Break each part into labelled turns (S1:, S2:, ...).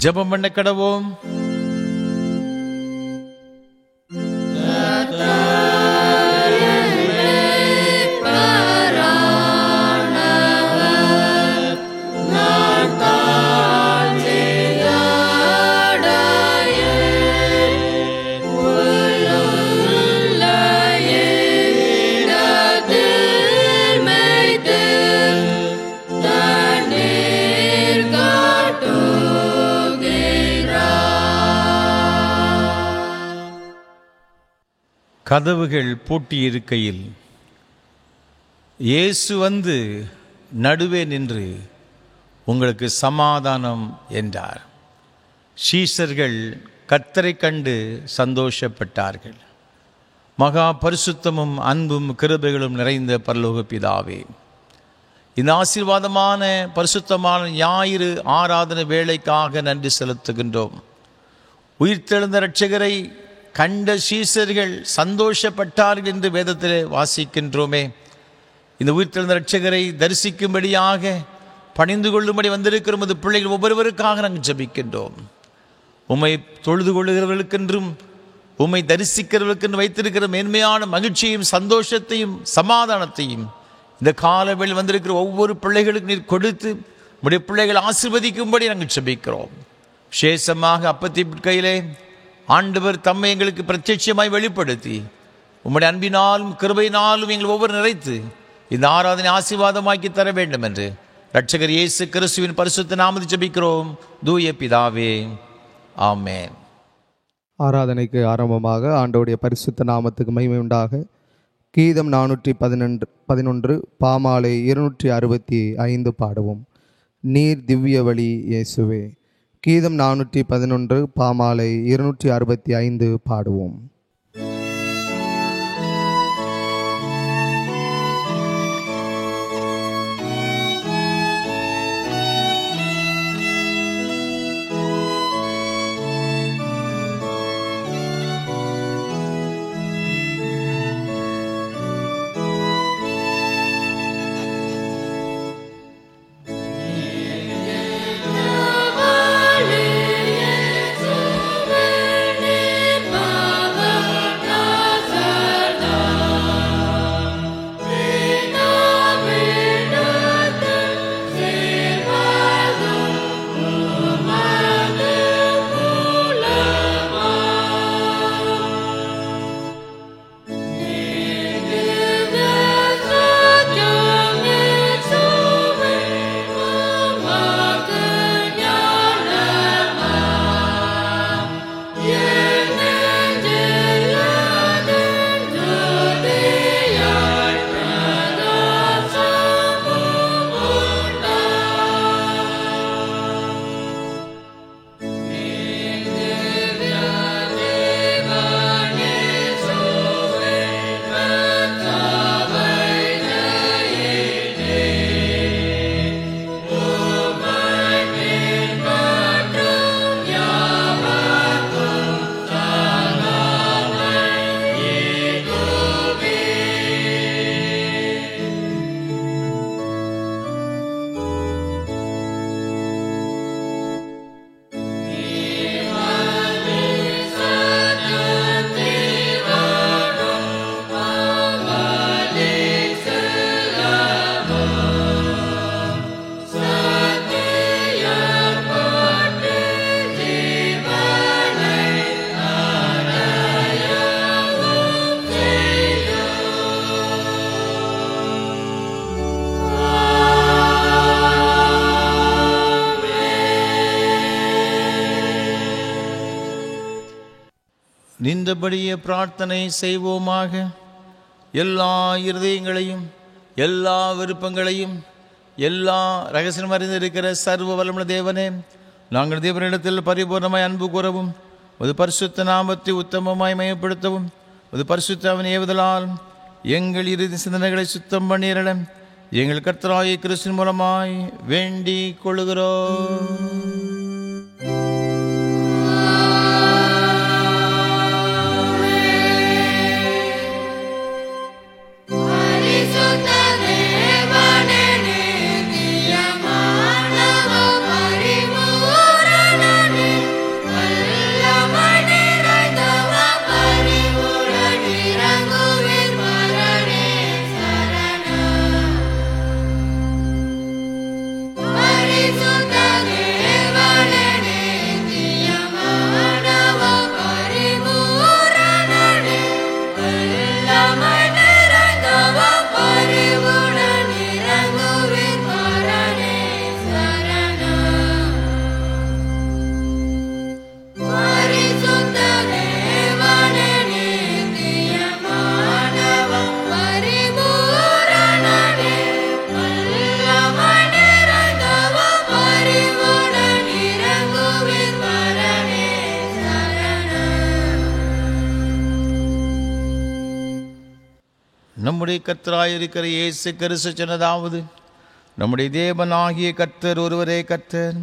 S1: ஜெபம் பண்ண கடவோம். கதவுகள் பூட்டியிருக்கையில் இயேசு வந்து நடுவே நின்று உங்களுக்கு சமாதானம் என்றார். சீஷர்கள் கர்த்தரை கண்டு சந்தோஷப்பட்டார்கள். மகா பரிசுத்தமும் அன்பும் கிருபைகளும் நிறைந்த பரலோக பிதாவே, இந்த ஆசீர்வாதமான பரிசுத்தமான ஞாயிறு ஆராதனை வேளைக்காக நன்றி செலுத்துகின்றோம். உயிர்த்தெழுந்த இரட்சகரை கண்ட சீஷர்கள் சந்தோஷப்பட்டார்கள் என்று வேதத்திலே வாசிக்கின்றோமே. இந்த உயிர்த்தெழுந்த இரட்சகரை தரிசிக்கும்படியாக பணிந்து கொள்ளும்படி வந்திருக்கிற உமது பிள்ளைகள் ஒவ்வொருவருக்காக நாங்கள் ஜெபிக்கின்றோம். உம்மை தொழுது கொள்ளுகிறவர்களுக்கென்றும் உம்மை தரிசிக்கிறவர்களுக்கென்று வைத்திருக்கிற மேன்மையான மகிழ்ச்சியையும் சந்தோஷத்தையும் சமாதானத்தையும் இந்த காலவேளையில் வந்திருக்கிற ஒவ்வொரு பிள்ளைகளுக்கு நீர் கொடுத்து உம்முடைய பிள்ளைகள் ஆசீர்வதிக்கும்படி நாங்கள் ஜெபிக்கிறோம். விசேஷமாக அப்பத்தின் கையிலே ஆண்டவர் தம்மை எங்களுக்கு பிரத்யட்சமாய் வெளிப்படுத்தி உம்முடைய அன்பினாலும் கிருபையினாலும் எங்கள் ஒவ்வொரு நிறைத்து இந்த ஆராதனை ஆசீர்வாதமாக்கி தர வேண்டும் என்று இரட்சகர் இயேசு கிறிஸ்துவின் பரிசுத்த நாமத்தில் ஜெபிக்கிறோம் தூய பிதாவே, ஆமென்.
S2: ஆராதனைக்கு ஆரம்பமாக ஆண்டவருடைய பரிசுத்த நாமத்துக்கு மகிமை உண்டாக கீதம் 411 பாமாலை 265 பாடுவோம். நீர் திவ்ய வழி இயேசுவே. கீதம் 411 பாமாலை 265 பாடுவோம்.
S1: நின்றபடியே பிரார்த்தனை செய்வோமாக. எல்லா இருதயங்களையும் எல்லா விருப்பங்களையும் எல்லா ரகசியம் அறிந்திருக்கிற சர்வ வல்லமுள்ள தேவனே, நாங்கள் தேவனிடத்தில் பரிபூர்ணமாய் அன்பு கூறவும் ஒரு பரிசுத்த நாமத்தை உத்தமமாய் மயப்படுத்தவும் ஒரு பரிசுத்தவன் ஏவுதலால் எங்கள் இறுதி சிந்தனைகளை சுத்தம் பண்ணிரல எங்கள் கர்த்தராகிய கிறிஸ்துவின் மூலமாய் வேண்டிக் கொள்கிறோம்.
S3: பரிசுத்த
S1: நம்முடைய கர்த்தராயிருக்கிற இயேசு கிறிஸ்து சொன்னதாவது, நம்முடைய தேவனாகிய கர்த்தர் ஒருவரே கர்த்தர்.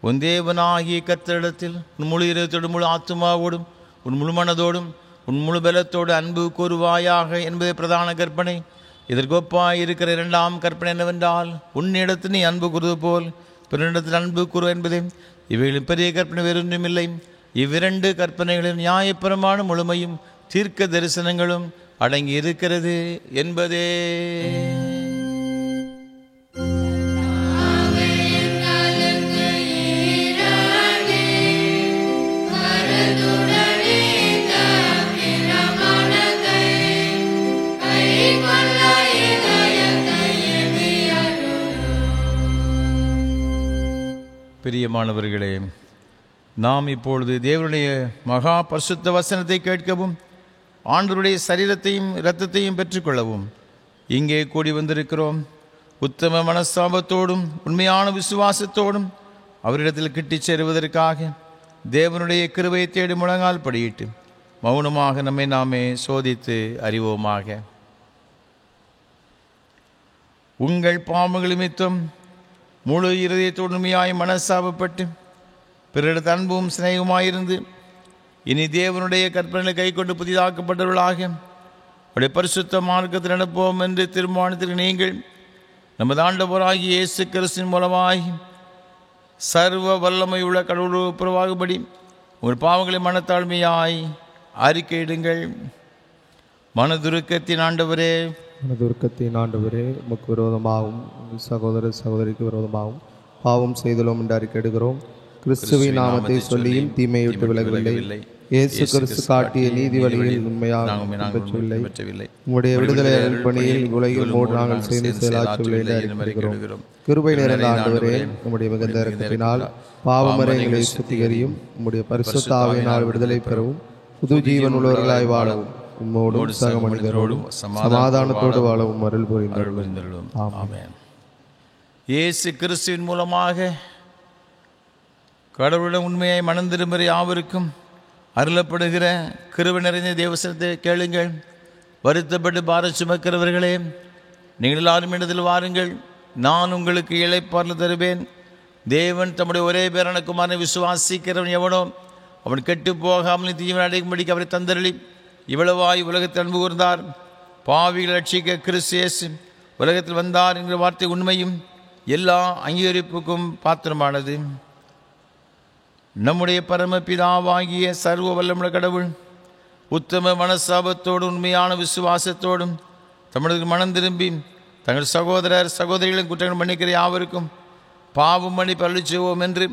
S1: உன் தேவனாகிய கர்த்தரிடத்தில் உன் முழு இதயத்தோடும் முழு ஆத்துமாவோடும் உன் முழு மனதோடும் உன் முழு பலத்தோடு அன்பு கூறுவாயாக என்பதே பிரதான கற்பனை. இதற்கொப்பாய் இருக்கிற இரண்டாம் கற்பனை என்னவென்றால், உன்னிடத்தில் நீ அன்பு கூறுவது போல் பிறனிடத்தில் அன்பு கூறு என்பதே. இவைகளின் பெரிய கற்பனை வேறொன்றும் இல்லை. இவ்விரண்டு கற்பனைகளின் நியாயப்பிரமாண முழுமையும் தீர்க்க தரிசனங்களும் அடங்கி இருக்கிறது என்பதே. பிரியமானவர்களே, நாம் இப்பொழுது தேவனுடைய மகா பரிசுத்த வசனத்தை கேட்கவும் ஆண்டவருடைய சரீரத்தையும் இரத்தத்தையும் பெற்றுக்கொள்ளவும் இங்கே கூடி வந்திருக்கிறோம். உத்தம மனஸ்தாபத்தோடும் உண்மையான விசுவாசத்தோடும் அவரிடத்தில் கிட்டிச் சேருவதற்காக தேவனுடைய கிருபையை தேடி முழங்கால் படியிட்டு மௌனமாக நம்மை நாமே சோதித்து அறிவோமாக. உங்கள் பாவங்கள் நிமித்தம் முழு இருதயத்தோடு உண்மையாய் மனஸ்தாபப்பட்டு பிறரிடத்து அன்பும் சிநேகமாயிருந்து இனி தேவனுடைய கற்பனைகளை கை கொண்டு புதிதாக்கப்பட்டவர்களாக அவருடைய பரிசுத்த மார்க்கத்தில் நடப்போம் என்று தீர்மானத்திற்கு நீங்கள் நமது ஆண்டவராகிய இயேசு கிறிஸ்துவின் மூலமாய் சர்வ வல்லமையுள்ள கடவுள் புறவாகும்படி உங்கள் பாவங்களை மனத்தாழ்மையாய் அறிக்கையிடுங்கள். மனதுருக்கத்தின் ஆண்டவரே,
S2: மனதுருக்கத்தின் ஆண்டவரே, உமக்கு விரோதமாகவும் சகோதர சகோதரிக்கு விரோதமாகவும் பாவம் செய்துள்ளோம் என்று அறிக்கையிடுகிறோம். கிறிஸ்துவின் நாமத்தை சொல்லியும் தீமையை விட்டு விலகவில்லை. இயேசு கிறிஸ்து காட்டிய நீதி வழியில் உண்மையாக பின்பற்றவில்லை. உம்முடைய விடுதலை அர்ப்பணியில் உலகில் மூன்று நாங்கள் சேர்ந்து செயலாற்றவில்லை என்று அறிக்கையிடுகிறோம். கிருபை நிறைந்த ஆண்டவரே, உம்முடைய மிகுந்த இரக்கத்தினால் பாவமறைகளை சுத்திகரியும். உம்முடைய பரிசுத்த ஆவியினால் விடுதலை பெறவும் புது ஜீவன் உள்ளவர்களாய் வாழவும் உம்மோடும் சக மனிதரோடும் சமாதானத்தோடு வாழவும் அருள் புரிந்தருளும். ஆமென்.
S1: இயேசு கிறிஸ்துவின் மூலமாக கடவுளுடன் உண்மையை மனந்திரும்புகிற யாவருக்கும் அருளப்படுகிற கிருபை நிறைந்த தேவசனத்தை கேளுங்கள். வருத்தப்பட்டு பாரம் சுமக்கிறவர்களே, நீங்கள் எல்லாரும் இடத்தில் வாருங்கள், நான் உங்களுக்கு இளைப்பாறுதல் தருவேன். தேவன் தம்முடைய ஒரே பேரான குமாரனை விசுவாசிக்கிறவன் எவனோ அவன் கெட்டு போகாமல் தீவன் அடைக்கும்படிக்கு அவரை தந்தருளி இவ்வளவாய் உலகத்தில் அன்பு கூர்ந்தார். பாவிகள் ரட்சிக்க கிறிஸ்து இயேசு உலகத்தில் வந்தார் என்கிற வார்த்தை உண்மையும் எல்லா அங்கீகரிப்புக்கும் பாத்திரமானது. நம்முடைய பரமபிதாவாகிய சர்வ வல்லமுள்ள கடவுள் உத்தம மனஸ்தாபத்தோடும் உண்மையான விசுவாசத்தோடும் தமிழக மனம் திரும்பி தங்கள் சகோதரர் சகோதரிகளின் குற்றங்கள் மன்னிக்கிற யாவருக்கும் பாவம் மன்னிப்பு அருளி செய்வோம் என்று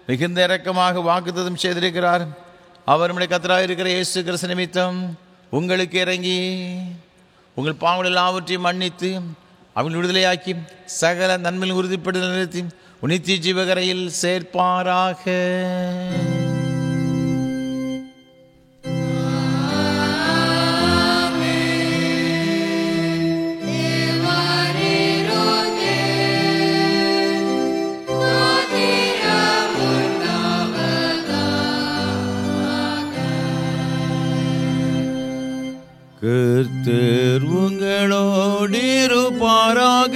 S1: மிகுந்த இரக்கமாக வாக்குத்தத்தம் செய்திருக்கிறார். அவர் நம்முடைய கர்த்தராக இருக்கிற இயேசு கிறிஸ்து நிமித்தம் உங்களுக்கு இறங்கி உங்கள் பாவங்கள் எல்லாவற்றையும் மன்னித்து அவங்களை விடுதலையாக்கி சகல நன்மையில் உறுதிப்பட்டு நிறுத்தி நித்திய ஜீவகரையில் சேர்ப்பாராக. கர்த்தர் உங்களோடு இருப்பாராக.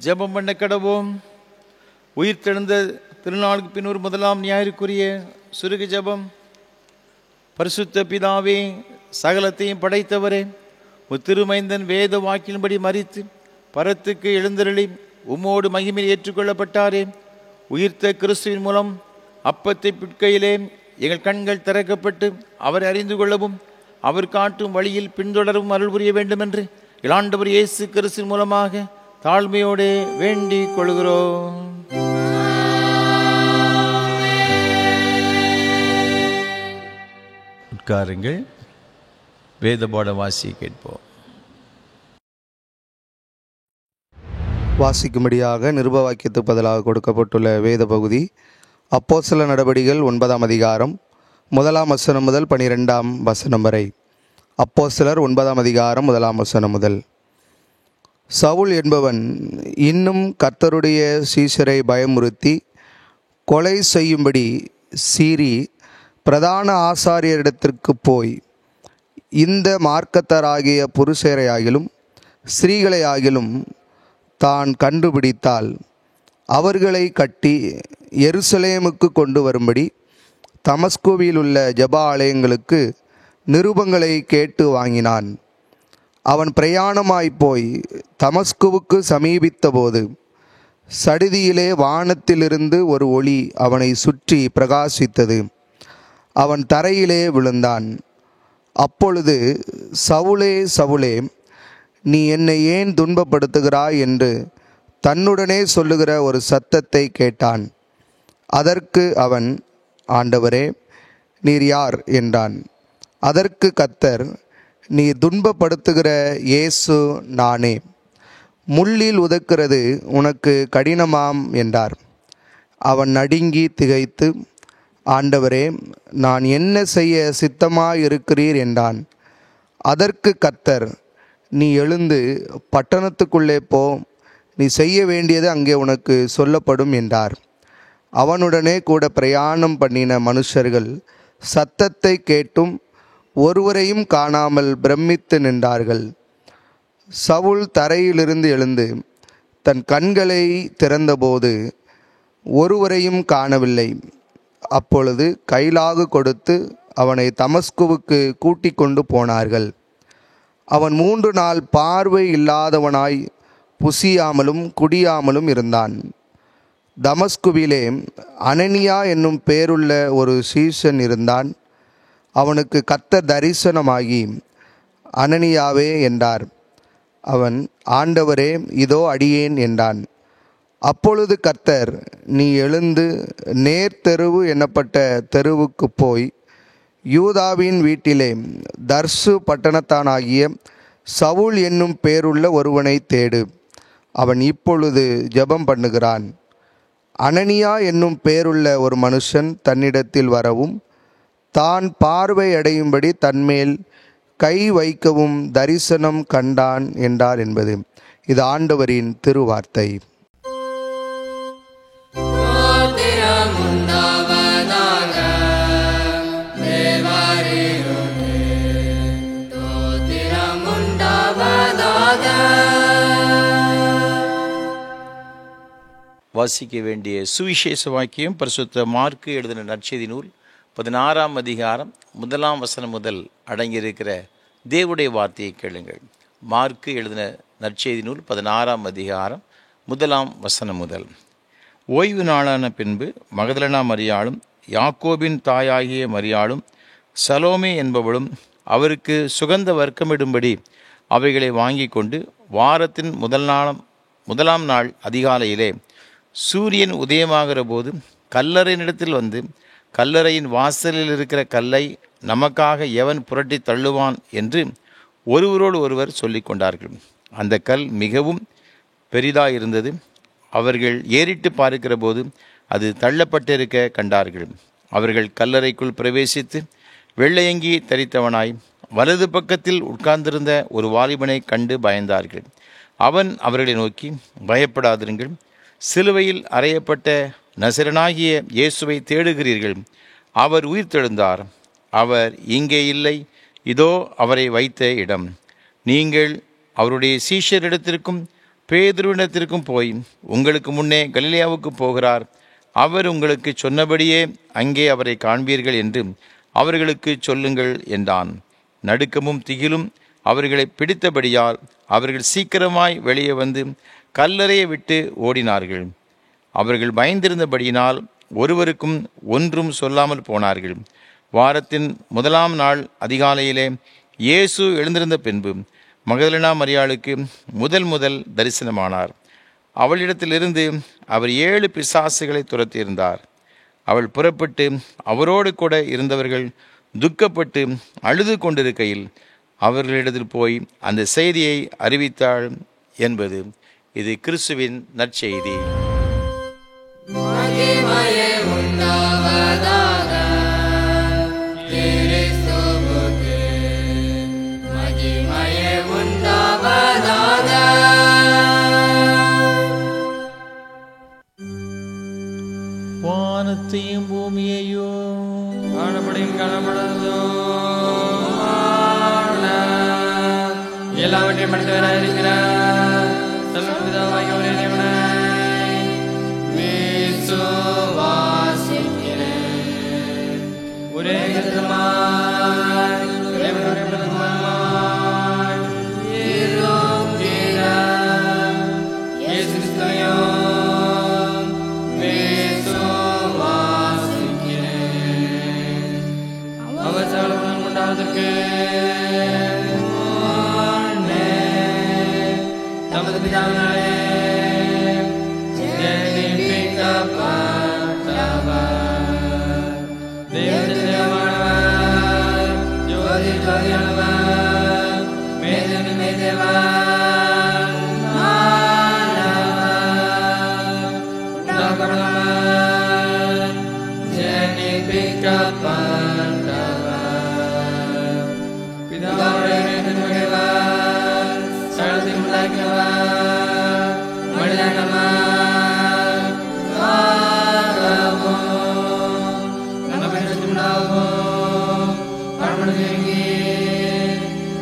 S1: ஜெபம் பண்ண கடவோம். உயிர்த்தெழுந்த திருநாளுக்கு பின் ஒரு முதலாம் ஞாயிற்குரிய சுருகு ஜெபம். பரிசுத்த பிதாவே, சகலத்தையும் படைத்தவரே, திருமைந்தன் வேத வாக்கின்படி மரித்து பரத்துக்கு எழுந்தருளி உம்மோடு மகிமையில் ஏற்றுக்கொள்ளப்பட்டாரே, உயிர்த்த கிறிஸ்துவின் மூலம் அப்பத்தை பிற்கையிலே எங்கள் கண்கள் திறக்கப்பட்டு அவரை அறிந்து கொள்ளவும் அவர் காட்டும் வழியில் பின்தொடரவும் அருள் புரிய வேண்டும் என்று ஆண்டவர் இயேசு கிறிஸ்துவின் மூலமாக தாழ்மையோடு வேண்டிக் கொள்கிறோம். உட்காருங்கள். வேதபாட வாசியை கேட்போம்.
S2: வாசிக்கும்படியாக நிருப வாக்கியத்துக்கு பதிலாக கொடுக்கப்பட்டுள்ள வேத பகுதி அப்போஸ்தல நடபடிகள் 9ஆம் அதிகாரம் 1ஆம் வசனம் முதல் 12ஆம் வசனம் வரை. அப்போஸ்தலர் 9ஆம் அதிகாரம் 1ஆம் வசனம் முதல். சவுல் என்பவன் இன்னும் கர்த்தருடைய சீஷரை பயமுறுத்தி கொலை செய்யும்படி சீறி பிரதான ஆசாரியரிடத்திற்கு போய், இந்த மார்க்கத்தராகிய புருஷரையாகிலும் ஸ்திரீகளையாகிலும் தான் கண்டுபிடித்தால் அவர்களை கட்டி எருசலேமுக்கு கொண்டு வரும்படி தமஸ்குவில் உள்ள ஜெப ஆலயங்களுக்கு நிருபங்களை கேட்டு வாங்கினான். அவன் பிரயாணமாய்ப் போய் தமஸ்குவுக்கு சமீபித்தபோது சடிதியிலே வானத்திலிருந்து ஒரு ஒளி அவனை சுற்றி பிரகாசித்தது. அவன் தரையிலே விழுந்தான். அப்பொழுது, சவுலே, சவுலே, நீ என்னை ஏன் துன்பப்படுத்துகிறாய் என்று தன்னுடனே சொல்லுகிற ஒரு சத்தத்தை கேட்டான். அதற்கு அவன், ஆண்டவரே, நீர் யார் என்றான். அதற்கு கர்த்தர், நீ துன்பப்படுத்துகிற இயேசு நானே. முள்ளில் உதைக்கிறது உனக்கு கடினமாம் என்றார். அவன் நடுங்கி திகைத்து, ஆண்டவரே, நான் என்ன செய்ய சித்தமாயிருக்கிறீர் என்றான். அதற்கு கர்த்தர், நீ எழுந்து பட்டணத்துக்குள்ளே போ, நீ செய்ய வேண்டியது அங்கே உனக்கு சொல்லப்படும் என்றார். அவனுடனே கூட பிரயாணம் பண்ணின மனுஷர்கள் சத்தத்தை கேட்டும் ஒருவரையும் காணாமல் பிரமித்து நின்றார்கள். சவுல் தரையிலிருந்து எழுந்து தன் கண்களை திறந்தபோது ஒருவரையும் காணவில்லை. அப்பொழுது கைலாகு கொடுத்து அவனை தமஸ்குவுக்கு கூட்டிக் கொண்டு போனார்கள். அவன் 3 நாள் பார்வை இல்லாதவனாய் புசியாமலும் குடியாமலும் இருந்தான். தமஸ்குவிலே அனனியா என்னும் பேருள்ள ஒரு சீஷன் இருந்தான். அவனுக்கு கர்த்தர் தரிசனமாகி, அனனியாவே என்றார். அவன், ஆண்டவரே, இதோ அடியேன் என்றான். அப்பொழுது கர்த்தர், நீ எழுந்து நேர்த்தெருவு என்னப்பட்ட தெருவுக்கு போய் யூதாவின் வீட்டிலே தர்சு பட்டணத்தானாகிய சவுல் என்னும் பேருள்ள ஒருவனை தேடு. அவன் இப்பொழுது ஜெபம் பண்ணுகிறான். அனனியா என்னும் பேருள்ள ஒரு மனுஷன் தன்னிடத்தில் வரவும் தான் பார்வை அடையும்படி தன்மேல் கை வைக்கவும் தரிசனம் கண்டான் என்றார் என்பது. இது ஆண்டவரின் திருவார்த்தை.
S1: வாசிக்க வேண்டிய சுவிசேஷ வாக்கியம் பரிசுத்த மார்க்கு எழுதின நற்செய்தி நூல் 16ஆம் அதிகாரம் 1ஆம் வசனம் முதல் அடங்கியிருக்கிற தேவனுடைய வார்த்தையை கேளுங்கள். மார்க்கு எழுதின நற்செய்தி நூல் 16ஆம் அதிகாரம் 1ஆம் வசனம் முதல். ஓய்வு நாளான பின்பு மகதலேனா மரியாளும் யாக்கோபின் தாயாகிய மரியாளும் சலோமே என்பவளும் அவருக்கு சுகந்த வர்க்கமிடும்படி அவைகளை வாங்கி கொண்டு வாரத்தின் முதலாம் நாள் அதிகாலையிலே சூரியன் உதயமாகிற போது கல்லறையினிடத்தில் வந்து, கல்லறையின் வாசலில் இருக்கிற கல்லை நமக்காக எவன் புரட்டி தள்ளுவான் என்று ஒருவரோடு ஒருவர் சொல்லிக் கொண்டார்கள். அந்த கல் மிகவும் பெரிதாயிருந்தது. அவர்கள் ஏறிட்டு பார்க்கிற போது அது தள்ளப்பட்டிருக்க கண்டார்கள். அவர்கள் கல்லறைக்குள் பிரவேசித்து வெள்ளையங்கி தரித்தவனாய் வலது பக்கத்தில் உட்கார்ந்திருந்த ஒரு வாலிபனை கண்டு பயந்தார்கள். அவன் அவர்களை நோக்கி, பயப்படாதிருங்கள், சிலுவையில் அறையப்பட்ட நசரனாகிய இயேசுவை தேடுகிறீர்கள். அவர் உயிர்த்தெழுந்தார். அவர் இங்கே இல்லை, இதோ அவரை வைத்த இடம். நீங்கள் அவருடைய சீஷரிடத்திற்கும் பேதுருவிடத்திற்கும் போய், உங்களுக்கு முன்னே கலிலேயாவுக்கு போகிறார், அவர் உங்களுக்கு சொன்னபடியே அங்கே அவரை காண்பீர்கள் என்று அவர்களுக்கு சொல்லுங்கள் என்றான். நடுக்கமும் திகிலும் அவர்களை பிடித்தபடியால் அவர்கள் சீக்கிரமாய் வெளியே வந்து கல்லறையை விட்டு ஓடினார்கள். அவர்கள் பயந்திருந்தபடியினால் ஒருவருக்கும் ஒன்றும் சொல்லாமல் போனார்கள். வாரத்தின் 1ஆம் நாள் அதிகாலையிலே இயேசு எழுந்திருந்த பின்பு மகதலேனா மரியாளுக்கு முதல் தரிசனமானார். அவளிடத்திலிருந்து அவர் 7 பிசாசுகளை துரத்தியிருந்தார். அவள் புறப்பட்டு அவரோடு கூட இருந்தவர்கள் துக்கப்பட்டு அழுது கொண்டிருக்கையில் அவர்களிடத்தில் போய் அந்த செய்தியை அறிவித்தாள் என்பது. இது கிறிஸ்துவின் நற்செய்தி.
S3: எல்லாவற்றையும் படைத்தவராக இருக்கிறார். சர்வபிதாவாகிய ஒரே தேவனை விசுவாசிக்கிறேன். ஒரே கர்த்தருமாய் தேவனுடைய பிரதமருமாய் இருக்கிற இயேசு கிறிஸ்துவையும் விசுவாசிக்கிறேன். அவர் சகல குணம் உண்டாவதற்கு தமது பிதாவினாலே ஜெனிப்பிக்கப்பட்டவர். தெய்வத்தின் தெய்வமானவர், ஜோதி ஜோதியானவர், மேதேவி மேதேவன், மாணவர், உண்டாக்கப்பட்டவர், ஜெனிப்பிக்கப்பட்டவர். பிதாவுடைய நேசத்தின் வகைவர், சகலத்தையும் உண்டாக்கினவர், மனிதனவர், காரவும், நம்ம பெற்றோர் உண்டாகவும், பரமனை நெருங்கி,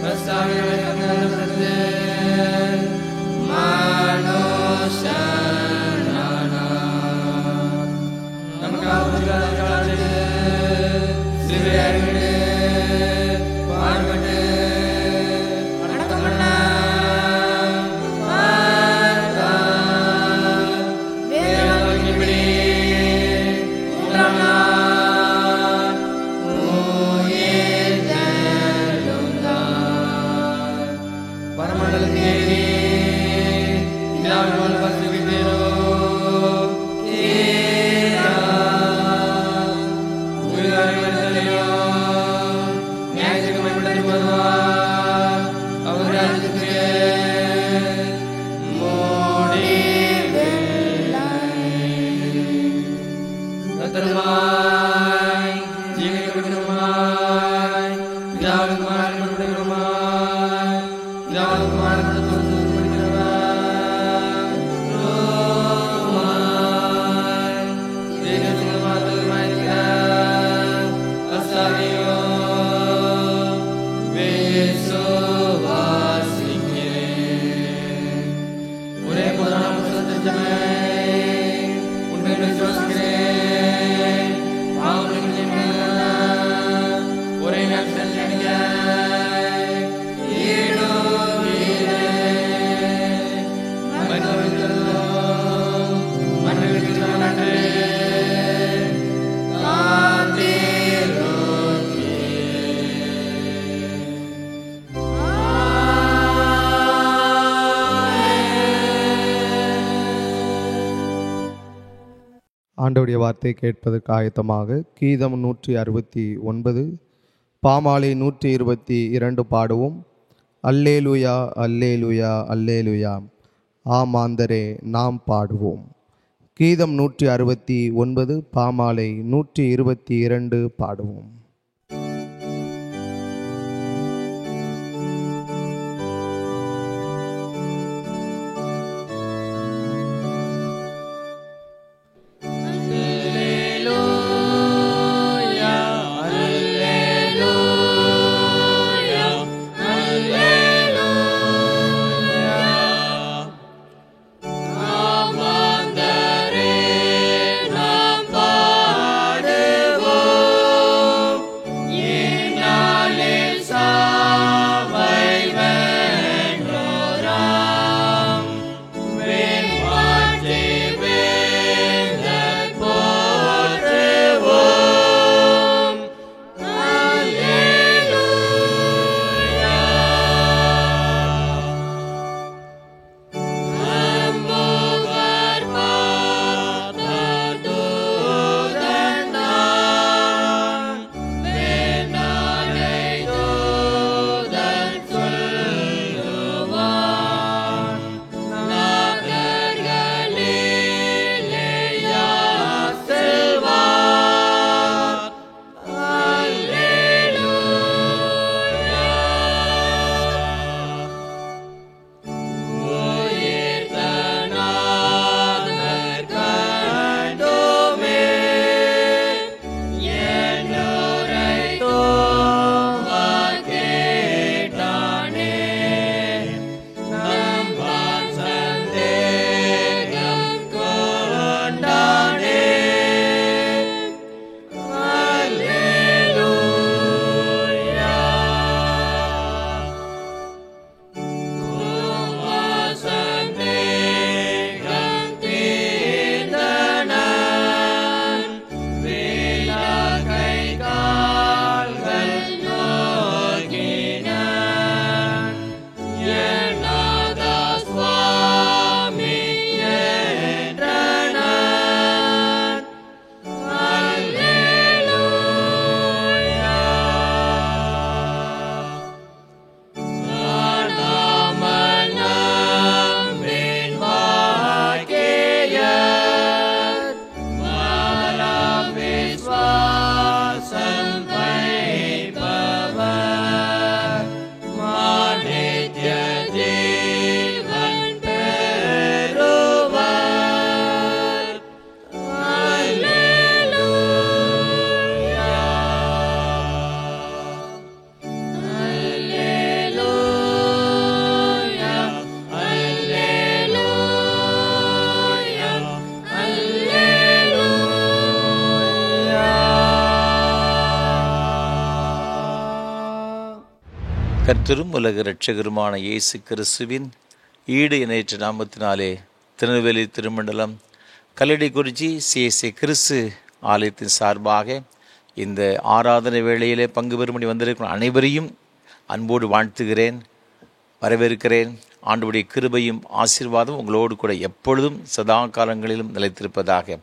S3: பிரஸ்தாவிகளை கண்டறிந்து, மனுஷனானார். நமக்காக உயிராக காலத்தில் சிலுவையில் அறையப்பட்டு, பாடுபட்டு,
S2: ஆண்டவருடைய வார்த்தை கேட்பதற்கு ஆயத்தமாக கீதம் 169 பாமாலை 122 பாடுவோம். அல்லேலுயா அல்லேலுயா அல்லேலுயா ஆமாந்தரே நாம் பாடுவோம். கீதம் 169 பாமாலை 122 பாடுவோம்.
S3: நாம் பாடுவோம்.
S1: கர்த்தரும் உலக இரட்சகருமான இயேசு கிறிஸ்துவின் ஈடு இணையற்ற நாமத்தினாலே திருநெல்வேலி திருமண்டலம் கல்லடிக்குறிச்சி சிஎஸ்ஐ கிறிஸ்து ஆலயத்தின் சார்பாக இந்த ஆராதனை வேளையிலே பங்கு பெறும்படி வந்திருக்கும் அனைவரையும் அன்போடு வாழ்த்துகிறேன், வரவேற்கிறேன். ஆண்டவருடைய கிருபையும் ஆசீர்வாதம் உங்களோடு கூட எப்பொழுதும் சதா காலங்களிலும் நிலைத்திருப்பதாக.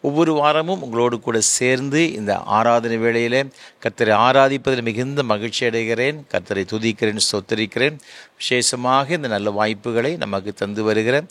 S1: ஒவ்வொரு வாரமும் உங்களோடு கூட சேர்ந்து இந்த ஆராதனை வேளையிலே கர்த்தரை ஆராதிப்பதில் மிகுந்த மகிழ்ச்சி அடைகிறேன். கர்த்தரை துதிக்கிறேன், ஸ்தோத்தரிக்கிறேன். விசேஷமாக இந்த நல்ல வாய்ப்புகளை நமக்கு தந்து வருகிற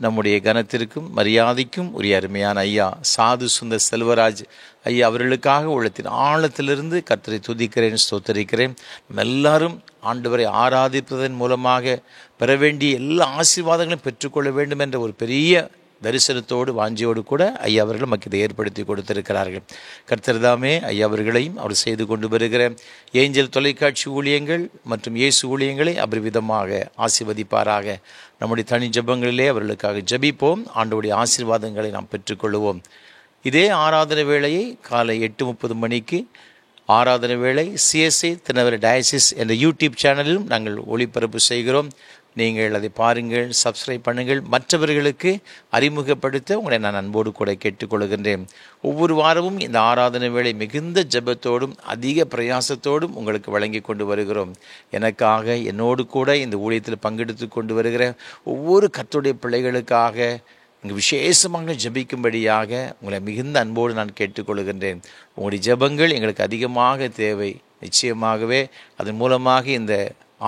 S1: நம்முடைய கனத்திற்கும் மரியாதைக்கும் உரிய அருமையான ஐயா சாது சுந்தர் செல்வராஜ் ஐயா அவர்களுக்காக உள்ளத்தின் ஆழத்திலிருந்து கர்த்தரை துதிக்கிறேன், ஸ்தோத்தரிக்கிறேன். நம்ம எல்லாரும் ஆண்டவரை ஆராதிப்பதன் மூலமாக பெற வேண்டிய எல்லா ஆசீர்வாதங்களையும் பெற்றுக்கொள்ள வேண்டும் என்ற ஒரு பெரிய தரிசனத்தோடு வாஞ்சியோடு கூட ஐயா அவர்கள் நமக்கு இதை ஏற்படுத்தி கொடுத்திருக்கிறார்கள். கர்த்தர் தாமே ஐயா அவர்களையும் அவர் செய்து கொண்டு வருகிற ஏஞ்சல் தொலைக்காட்சி ஊழியங்கள் மற்றும் இயேசு ஊழியங்களை அபரிவிதமாக ஆசீர்வதிப்பாராக. நம்முடைய தனி ஜெபங்களிலே அவர்களுக்காக ஜெபிப்போம். ஆண்டவருடைய ஆசீர்வாதங்களை நாம் பெற்றுக்கொள்வோம். இதே ஆராதனை வேளையை காலை 8:30 மணிக்கு ஆராதனை வேளை சிஎஸ்ஐ திருநெல்வேலி டயசிஸ் என்ற யூடியூப் சேனலிலும் நாங்கள் ஒளிபரப்பு செய்கிறோம். நீங்கள் அதை பாருங்கள், சப்ஸ்கிரைப் பண்ணுங்கள், மற்றவர்களுக்கு அறிமுகப்படுத்த உங்களை நான் அன்போடு கூட கேட்டுக்கொள்கின்றேன். ஒவ்வொரு வாரமும் இந்த ஆராதனை வேளை மிகுந்த ஜெபத்தோடும் அதிக பிரயாசத்தோடும் உங்களுக்கு வழங்கி கொண்டு வருகிறோம். எனக்காக என்னோடு கூட இந்த ஊழியத்தில் பங்கெடுத்து கொண்டு வருகிற ஒவ்வொரு கர்த்தருடைய பிள்ளைகளுக்காக இங்கு விசேஷமாக ஜெபிக்கும்படியாக உங்களை மிகுந்த அன்போடு நான் கேட்டுக்கொள்கின்றேன். உங்களுடைய ஜெபங்கள் எங்களுக்கு அதிகமாக தேவை. நிச்சயமாகவே அதன் மூலமாக இந்த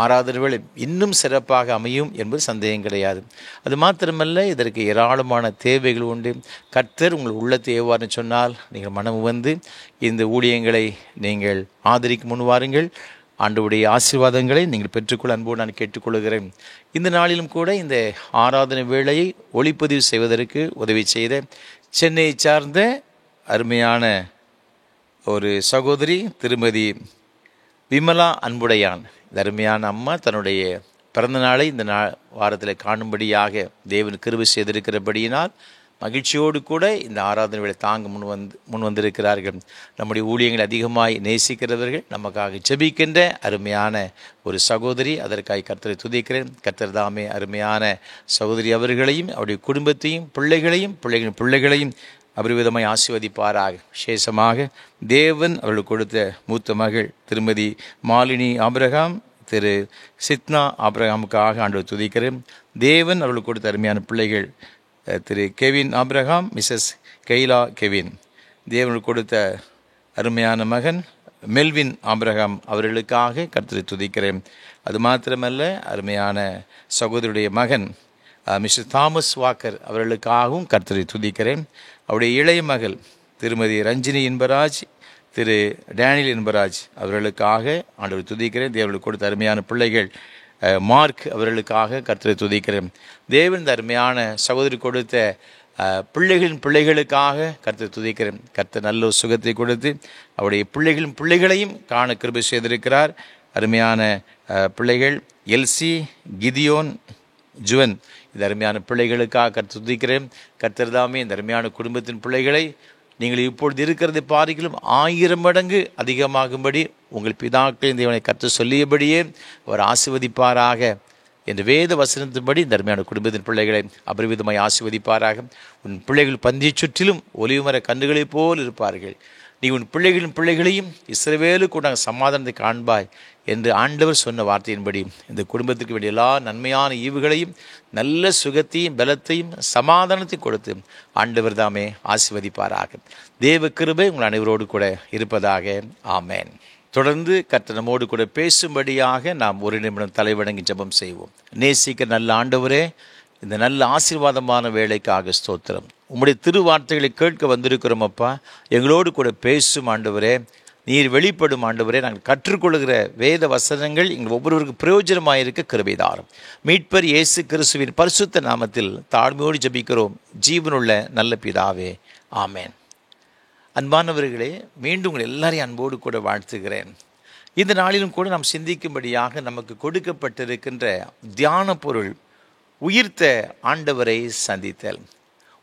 S1: ஆராதனை வேளை இன்னும் சிறப்பாக அமையும் என்பது சந்தேகம் கிடையாது. அது மாத்திரமல்ல, இதற்கு ஏராளமான தேவைகள் உண்டு. கர்த்தர் உங்கள் உள்ளத்தை ஏவார்னு சொன்னால் நீங்கள் மனம் வந்து இந்த ஊழியங்களை நீங்கள் ஆதரிக்க முன்வாருங்கள். ஆண்டவருடைய ஆசீர்வாதங்களை நீங்கள் பெற்றுக்கொள்ள அன்போடு நான் கேட்டுக்கொள்கிறேன். இந்த நாளிலும் கூட இந்த ஆராதனை வேளையை ஒளிப்பதிவு செய்வதற்கு உதவி செய்த சென்னையை சார்ந்த அருமையான ஒரு சகோதரி திருமதி விமலா அன்புடையான், இந்த அருமையான அம்மா தன்னுடைய பிறந்த நாளை இந்த வாரத்தில் காணும்படியாக தேவன் கிருபை செய்திருக்கிறபடியினால் மகிழ்ச்சியோடு கூட இந்த ஆராதனை வேளை தாங்க முன் வந்திருக்கிறார்கள். நம்முடைய ஊழியங்களை அதிகமாய் நேசிக்கிறவர்கள், நமக்காக ஜெபிக்கின்ற அருமையான ஒரு சகோதரி. அதற்காக கர்த்தரை துதிக்கிறேன். கர்த்தர் தாமே அருமையான சகோதரி அவர்களையும் அவருடைய குடும்பத்தையும் பிள்ளைகளின் பிள்ளைகளையும் அபரிவிதமாய் ஆசீர்வதிப்பாராக. விசேஷமாக தேவன் அவர்களுக்கு கொடுத்த மூத்த மகள் திருமதி மாலினி ஆபிரகாம், திரு சித்னா ஆபிரகாமுக்காக ஆண்டவர் துதிக்கிறேன். தேவன் அவர்களுக்கு கொடுத்த அருமையான பிள்ளைகள் திரு கெவின் ஆபிரகாம், மிஸ்ஸஸ் கெய்லா கெவின். தேவன் கொடுத்த அருமையான மகன் மெல்வின் ஆபிரகாம் அவர்களுக்காக கர்த்தரை துதிக்கிறேன். அது மாத்திரமல்ல, அருமையான சகோதரியுடைய மகன் மிஸ்டர் தாமஸ் வாக்கர் அவர்களுக்காகவும் கர்த்தரை துதிக்கிறேன். அவருடைய இளைய மகள் திருமதி ரஞ்சினி இன்பராஜ், திரு டேனியல் இன்பராஜ் அவர்களுக்காக ஆண்டவர் துதிக்கிறேன். தேவனுக்கு கொடுத்த அருமையான பிள்ளைகள் மார்க் அவர்களுக்காக கர்த்தரை துதிக்கிறேன். தேவன் இந்த அருமையான சகோதரி கொடுத்த பிள்ளைகளுக்காக கர்த்தரை துதிக்கிறேன். கர்த்தர் நல்ல சுகத்தை கொடுத்து அவருடைய பிள்ளைகளையும் காண கிருபை செய்திருக்கிறார். அருமையான பிள்ளைகள் எல்சி, கிதியோன், ஜுவன், இந்த அருமையான பிள்ளைகளுக்காக கர்த்தர் துதிக்கிறேன். கர்த்தர் தாமே இந்த அருமையான குடும்பத்தின் பிள்ளைகளை நீங்கள் இப்பொழுது இருக்கிறதை பாருங்களும் 1000 மடங்கு அதிகமாகும்படி உங்கள் பிதாக்களின் தேவனை கர்த்தர் சொல்லியபடியே அவர் ஆசீர்வதிப்பாராக என்ற வேத வசனத்தின்படி இந்த அருமையான குடும்பத்தின் பிள்ளைகளை அபரிவிதமாய் ஆசீர்வதிப்பாராக. உன் பிள்ளைகள் பந்தியை சுற்றிலும் ஒலிவுமர கன்றுகளைப் போல் இருப்பார்கள். நீ உன் பிள்ளைகளையும் இஸ்ரவேலுக்கு உண்டான சமாதானத்தை காண்பாய் என்று ஆண்டவர் சொன்ன வார்த்தையின்படி இந்த குடும்பத்துக்கு வேண்டிய எல்லா நன்மையான ஈவுகளையும் நல்ல சுகத்தையும் பலத்தையும் சமாதானத்தையும் கொடுத்து ஆண்டவர் தாமே ஆசீர்வதிப்பாராக. தேவ கிருபை உங்கள் அனைவரோடு கூட இருப்பதாக. ஆமேன். தொடர்ந்து கர்த்தர் நம்மோடு கூட பேசும்படியாக நாம் ஒரு நிமிடம் தலைவணங்கி ஜெபம் செய்வோம். நேசிக்க நல்ல ஆண்டவரே, இந்த நல்ல ஆசீர்வாதமான வேலைக்காக ஸ்தோத்திரம். உம்முடைய திருவார்த்தைகளை கேட்க வந்திருக்கிறோம் அப்பா. எங்களோடு கூட பேசும் ஆண்டவரே, நீர் வெளிப்படும் ஆண்டவரே. நாங்கள் கற்றுக்கொள்கிற வேத வசனங்கள் எங்கள் ஒவ்வொருவருக்கு பிரயோஜனமாயிருக்க கிருபை தாரும். மீட்பர் இயேசு கிறிஸ்துவின் பரிசுத்த நாமத்தில் தாழ்மையோடு ஜெபிக்கிறோம் ஜீவனுள்ள நல்ல பிதாவே, ஆமேன். அன்பானவர்களே, மீண்டும் உங்கள் எல்லாரையும் அன்போடு கூட வாழ்த்துகிறேன். இந்த நாளிலும் கூட நாம் சிந்திக்கும்படியாக நமக்கு கொடுக்கப்பட்டிருக்கின்ற தியான பொருள் உயிர்த்த ஆண்டவரை சந்தித்தல்.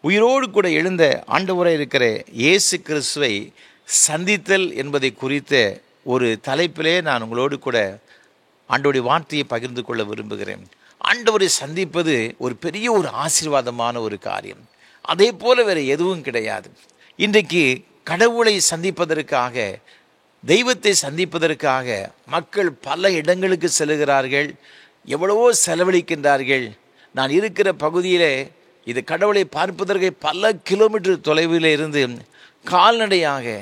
S1: உயிரோடு கூட எழுந்த ஆண்டவராய் இருக்கிற இயேசு கிறிஸ்துவை சந்தித்தல் என்பதை குறித்த ஒரு தலைப்பிலே நான் உங்களோடு கூட ஆண்டவருடைய வார்த்தையை பகிர்ந்து கொள்ள விரும்புகிறேன். ஆண்டவரை சந்திப்பது ஒரு பெரிய ஒரு ஆசீர்வாதமான ஒரு காரியம். அதே போல வேறு எதுவும் கிடையாது. இன்றைக்கு கடவுளை சந்திப்பதற்காக, தெய்வத்தை சந்திப்பதற்காக மக்கள் பல இடங்களுக்கு செல்கிறார்கள், எவ்வளவோ செலவழிக்கின்றார்கள். நான் இருக்கிற பகுதியில் இது கடவுளை பார்ப்பதற்கு பல கிலோமீட்டர் தொலைவில் இருந்து கால்நடையாக,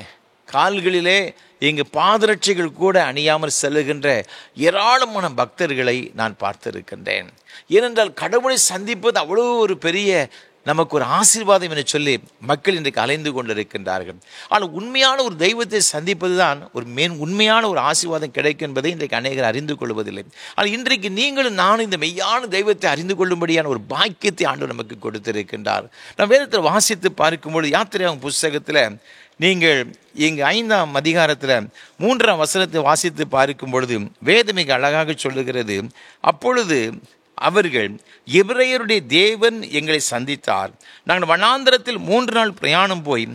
S1: கால்களிலே இங்கு பாதரட்சைகள் கூட அணியாமல் செல்லுகின்ற ஏராளமான பக்தர்களை நான் பார்த்திருக்கின்றேன். ஏனென்றால் கடவுளை சந்திப்பது அவ்வளோ ஒரு பெரிய நமக்கு ஒரு ஆசீர்வாதம் என சொல்லி மக்கள் இன்றைக்கு அலைந்து கொண்டிருக்கின்றார்கள். ஆனால் உண்மையான ஒரு தெய்வத்தை சந்திப்பது தான் ஒரு உண்மையான ஒரு ஆசீர்வாதம் கிடைக்கும் என்பதை இன்றைக்கு அநேகர் அறிந்து கொள்வதில்லை. ஆனால் இன்றைக்கு நீங்களும் நானும் இந்த மெய்யான தெய்வத்தை அறிந்து கொள்ளும்படியான ஒரு பாக்கியத்தை ஆண்டவர் நமக்கு கொடுத்திருக்கின்றார். நாம் வேதத்தில் வாசித்து பார்க்கும்பொழுது யாத்திரையாகும் புஸ்தகத்தில் நீங்கள் இங்கு 5ஆம் அதிகாரத்தில் 3ஆம் வசனத்தை வாசித்து பார்க்கும் பொழுது வேதம் மிக அழகாக சொல்லுகிறது. அப்பொழுது அவர்கள், எபிரெயருடைய தேவன் எங்களை சந்தித்தார். நாங்கள் வனாந்தரத்தில் 3 நாள் பிரயாணம் போய்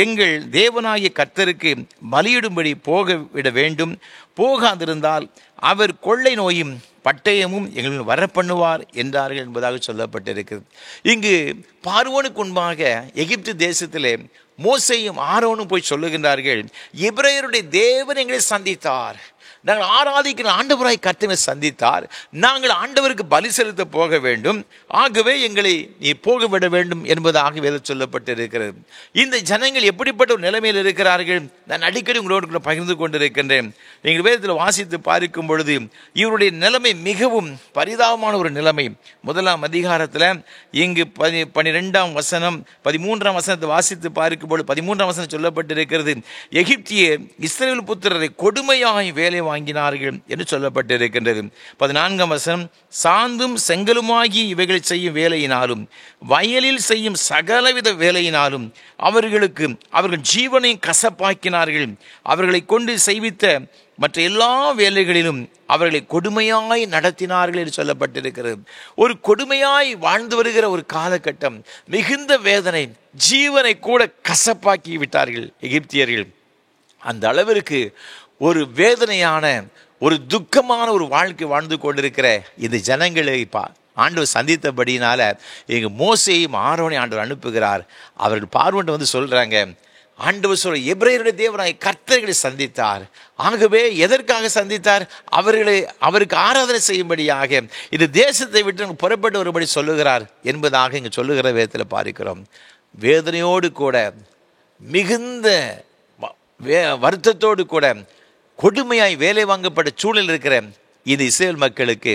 S1: எங்கள் தேவனாகிய கர்த்தருக்கு பலியிடும்படி போக விட வேண்டும். போகாதிருந்தால் அவர் கொள்ளை நோயும் பட்டயமும் எங்களுக்கு வரப்பண்ணுவார் என்றார்கள் என்பதாக சொல்லப்பட்டிருக்கிறது. இங்கு பார்வோனுக்கு முன்பாக எகிப்து தேசத்திலே மோசேயும் ஆரோனும் போய் சொல்லுகின்றார்கள், எபிரெயருடைய தேவன் எங்களை சந்தித்தார். நாங்கள் ஆராதிக்கிற ஆண்டவராய் கர்த்தரை சந்தித்தார். நாங்கள் ஆண்டவருக்கு பலி செலுத்த போக வேண்டும். ஆகவே எங்களை நீ போக விட வேண்டும் என்பதாக வேதம் சொல்லப்பட்டிருக்கிறது. இந்த ஜனங்கள் எப்படிப்பட்ட ஒரு நிலைமையில் இருக்கிறார்கள்? நான் அடிக்கடி உங்களோடு பகிர்ந்து கொண்டிருக்கின்றேன். நீங்கள் வேதத்தில் வாசித்து பார்க்கும் பொழுது இவருடைய நிலைமை மிகவும் பரிதாபமான ஒரு நிலைமை. 1ஆம் அதிகாரத்தில் இங்கு 12ஆம் வசனம் 13ஆம் வசனத்தை வாசித்து பார்க்கும் பொழுது 13ஆம் வசனம் சொல்லப்பட்டிருக்கிறது, எகிப்தியர் இஸ்ரவேல் புத்திரரை கொடுமையாய் வேலை வாங்கினார்கள் என்று சொல்லப்பட்டிருக்கின்றது. 14ஆம் வசனம், சாந்தும் செங்கலுமாகி இவைகளை செய்யும் வேலையினாலும் வயலில் செய்யும் சகலவித வேலையினாலும் அவர்கள் ஜீவனை கசப்பாக்கினார்கள். அவர்களை கொண்டு செய்வித்த மற்ற எல்லா வேலைகளிலும் அவர்களை கொடுமையாய் நடத்தினார்கள் என்று சொல்லப்பட்டிருக்கிறது. ஒரு கொடுமையாய் வாழ்ந்து வருகிற ஒரு காலகட்டம், மிகுந்த வேதனை, ஜீவனை கூட கசப்பாக்கி விட்டார்கள் எகிப்தியர்கள். அந்த அளவிற்கு ஒரு வேதனையான, ஒரு துக்கமான ஒரு வாழ்க்கை வாழ்ந்து கொண்டிருக்கிற இந்த ஜனங்களை ஆண்டவர் சந்தித்தபடியினால எங்க மோசேயும் ஆரோனை ஆண்டவர் அனுப்புகிறார். அவர்கள் பார்வோன்ட்டு வந்து சொல்றாங்க, ஆண்டவர் சொல்ற எபிரெயருடைய தேவனாய் கர்த்தர்களை சந்தித்தார். ஆகவே எதற்காக சந்தித்தார்? அவருக்கு ஆராதனை செய்யும்படியாக இந்த தேசத்தை விட்டு புறப்பட்டு வரும்படி சொல்லுகிறார் என்பதாக இங்கு சொல்லுகிற வேதத்தில் பார்க்கிறோம். வேதனையோடு கூட, மிகுந்த வருத்தத்தோடு கூட, கொடுமையாய் வேலை வாங்கப்பட்ட சூழல் இருக்கிற இந்த இஸ்ரவேல் மக்களுக்கு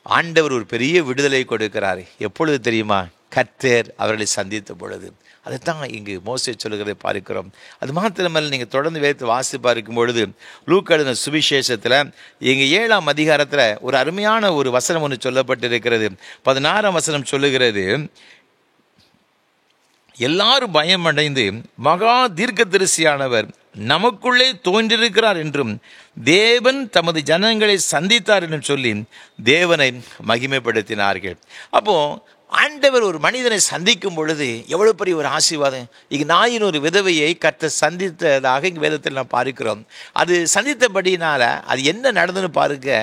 S1: ஆண்டவர் ஒரு பெரிய விடுதலை கொடுக்கிறார். எப்பொழுது தெரியுமா? கர்த்தர் அவர்களை சந்தித்த பொழுது. அதைத்தான் இங்கு மோசே சொல்லுகிறதை பார்க்கிறோம். அது மாத்திரமல்ல, நீங்கள் தொடர்ந்து வேதத்தை வாசி பார்க்கும் பொழுது லூக்கா எழுதின சுவிசேஷத்தில் இங்கு 7ஆம் அதிகாரத்தில் ஒரு அருமையான ஒரு வசனம் ஒன்று சொல்லப்பட்டிருக்கிறது. 16ஆம் வசனம் சொல்லுகிறது, எல்லாரும் பயமடைந்து மகா தீர்க்கதரிசியானவர் நமக்குள்ளே தோன்றிருக்கிறார் என்றும் தேவன் தமது ஜனங்களை சந்தித்தார் என்றும் சொல்லி தேவனை மகிமைப்படுத்தினார்கள். அப்போ ஆண்டவர் ஒரு மனிதனை சந்திக்கும் பொழுது எவ்வளவு பெரிய ஒரு ஆசீர்வாதம். இங்கு நாயின் ஒரு விதவையை கர்த்தர் சந்தித்ததாக இங்கு வேதத்தில் நாம் பார்க்கிறோம். அது சந்தித்தபடினால அது என்ன நடந்துன்னு பாருங்க.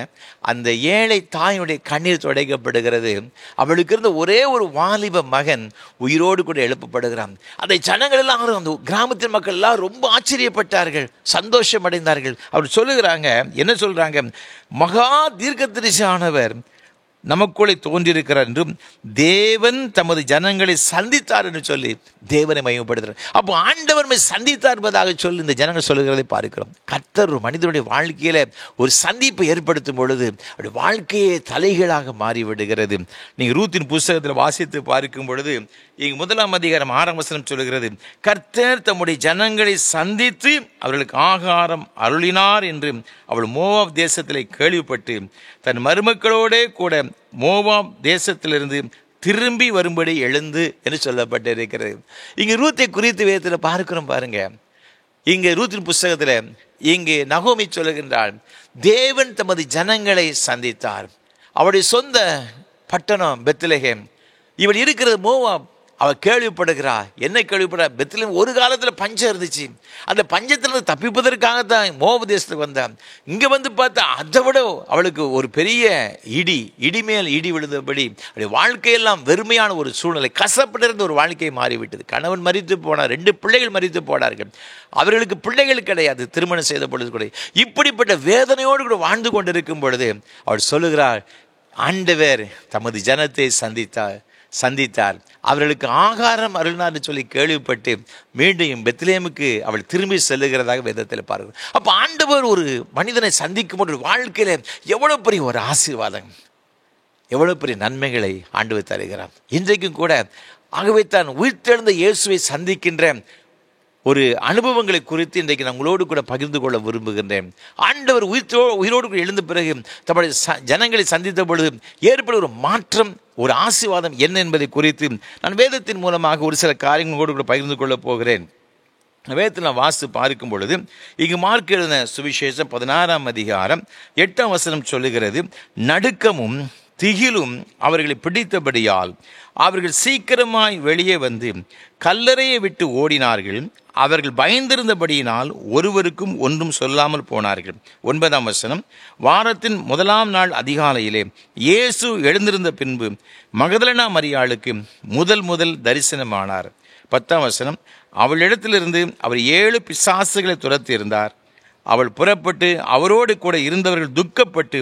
S1: அந்த ஏழை தாயினுடைய கண்ணீர் துடைக்கப்படுகிறது. அவளுக்கு இருந்த ஒரே ஒரு வாலிப மகன் உயிரோடு கூட எழுப்பப்படுகிறான். அதை ஜனங்கள் எல்லாரும், அந்த கிராமத்தின் மக்கள் எல்லாம் ரொம்ப ஆச்சரியப்பட்டார்கள், சந்தோஷம் அடைந்தார்கள். அவர் சொல்லுகிறாங்க, என்ன சொல்றாங்க? மகா தீர்க்கதரிசியானவர் நமக்குள்ளே தோன்றியிருக்கிறார் என்றும் தேவன் தமது ஜனங்களை சந்தித்தார் என்று சொல்லி தேவனை மகிமைப்படுத்துகிறார். அப்போ ஆண்டவர் சந்தித்தார் என்பதாக சொல்லி இந்த ஜனங்கள் சொல்லுகிறதை பார்க்கிறோம். கர்த்தர் ஒரு மனிதனுடைய வாழ்க்கையில ஒரு சந்திப்பை ஏற்படுத்தும் பொழுது அவருடைய வாழ்க்கையே தலைகீழாக மாறிவிடுகிறது. நீங்கள் ரூத்தின் புஸ்தகத்தில் வாசித்து பார்க்கும் பொழுது இங்கு 1ஆம் அதிகாரம் 6ஆம் வசனம் சொல்லுகிறது, கர்த்தர் தம்முடைய ஜனங்களை சந்தித்து அவர்களுக்கு ஆகாரம் அருளினார் என்று அவள் மோவாப் தேசத்திலே கேள்விப்பட்டு தன் மருமக்களோடே கூட மோவாப் தேசத்திலிருந்து திரும்பி வரும்படி எழுந்து என்று சொல்லப்பட்டிருக்கிறது. இங்கு ரூத்தை குறித்து வேதத்தில் பார்க்கிறோம் பாருங்க. இங்கே ரூத்தின் புஸ்தகத்தில் இங்கே நகோமி சொல்லுகின்றாள், தேவன் தமது ஜனங்களை சந்தித்தார். அவருடைய சொந்த பட்டணம் பெத்லகேம், இவள் இருக்கிறது மோவாப். அவள் கேள்விப்படுகிறா. என்ன கேள்விப்படுறா? பெத்லகேம் ஒரு காலத்தில் பஞ்சம் இருந்துச்சு. அந்த பஞ்சத்திலிருந்து தப்பிப்பதற்காகத்தான் மோவாபு தேசத்துக்கு வந்தான். இங்கே வந்து பார்த்தா அதை விட அவளுக்கு ஒரு பெரிய இடி மேல் இடி விழுந்தபடி அவளுடைய வாழ்க்கையெல்லாம் வெறுமையான ஒரு சூழ்நிலை, கசப்பட்டிருந்த ஒரு வாழ்க்கையை மாறிவிட்டது. கணவன் மரித்து போனார், 2 பிள்ளைகள் மரித்து போனார்கள். அவர்களுக்கு பிள்ளைகள் கிடையாது, திருமணம் செய்த பொழுது கூட. இப்படிப்பட்ட வேதனையோடு கூட வாழ்ந்து கொண்டிருக்கும் பொழுது அவள் சொல்லுகிறாள், ஆண்டவர் தமது ஜனத்தை சந்தித்தார், அவர்களுக்கு ஆகாரம் அருளினார்னு சொல்லி கேள்விப்பட்டு மீண்டும் பெத்லகேமுக்கு அவள் திரும்பி செல்லுகிறதாக வேதத்தில் பார்க்கிறோம். அப்போ ஆண்டவர் ஒரு மனிதனை சந்திக்கும் போது வாழ்க்கையில எவ்வளவு பெரிய ஒரு ஆசீர்வாதம், எவ்வளவு பெரிய நன்மைகளை ஆண்டவர் தருகிறார். இன்றைக்கும் கூட ஆகவே தான் உயிர்த்தெழுந்த இயேசுவை சந்திக்கின்ற ஒரு அனுபவங்களை குறித்து இன்றைக்கு நான் உங்களோடு கூட பகிர்ந்து கொள்ள விரும்புகின்றேன். ஆண்டவர் உயிரோடு கூட எழுந்த பிறகு தம்முடைய ஜனங்களை சந்தித்த பொழுது ஏற்பட ஒரு மாற்றம், ஒரு ஆசீர்வாதம் என்ன என்பதை குறித்து நான் வேதத்தின் மூலமாக ஒரு சில காரியங்களோடு கூட பகிர்ந்து கொள்ளப் போகிறேன். வேதத்தில் நான் வாசித்து பார்க்கும் பொழுது இங்கு மார்க் எழுதின சுவிசேஷம் 16ஆம் அதிகாரம் 8ஆம் வசனம் சொல்லுகிறது, நடுக்கமும் திகிலும் அவர்களை பிடித்தபடியால் அவர்கள் சீக்கிரமாய் வெளியே வந்து கல்லறையை விட்டு ஓடினார்கள். அவர்கள் பயந்திருந்தபடியினால் ஒருவருக்கும் ஒன்றும் சொல்லாமல் போனார்கள். 9ஆம் வசனம், வாரத்தின் 1ஆம் நாள் அதிகாலையிலே இயேசு எழுந்திருந்த பின்பு மகதலேனா மரியாளுக்கு முதல் தரிசனமானார். 10ஆம் வசனம், அவளிடத்திலிருந்து அவர் 7 பிசாசுகளை துரத்தி இருந்தார். அவள் புறப்பட்டு அவரோடு கூட இருந்தவர்கள் துக்கப்பட்டு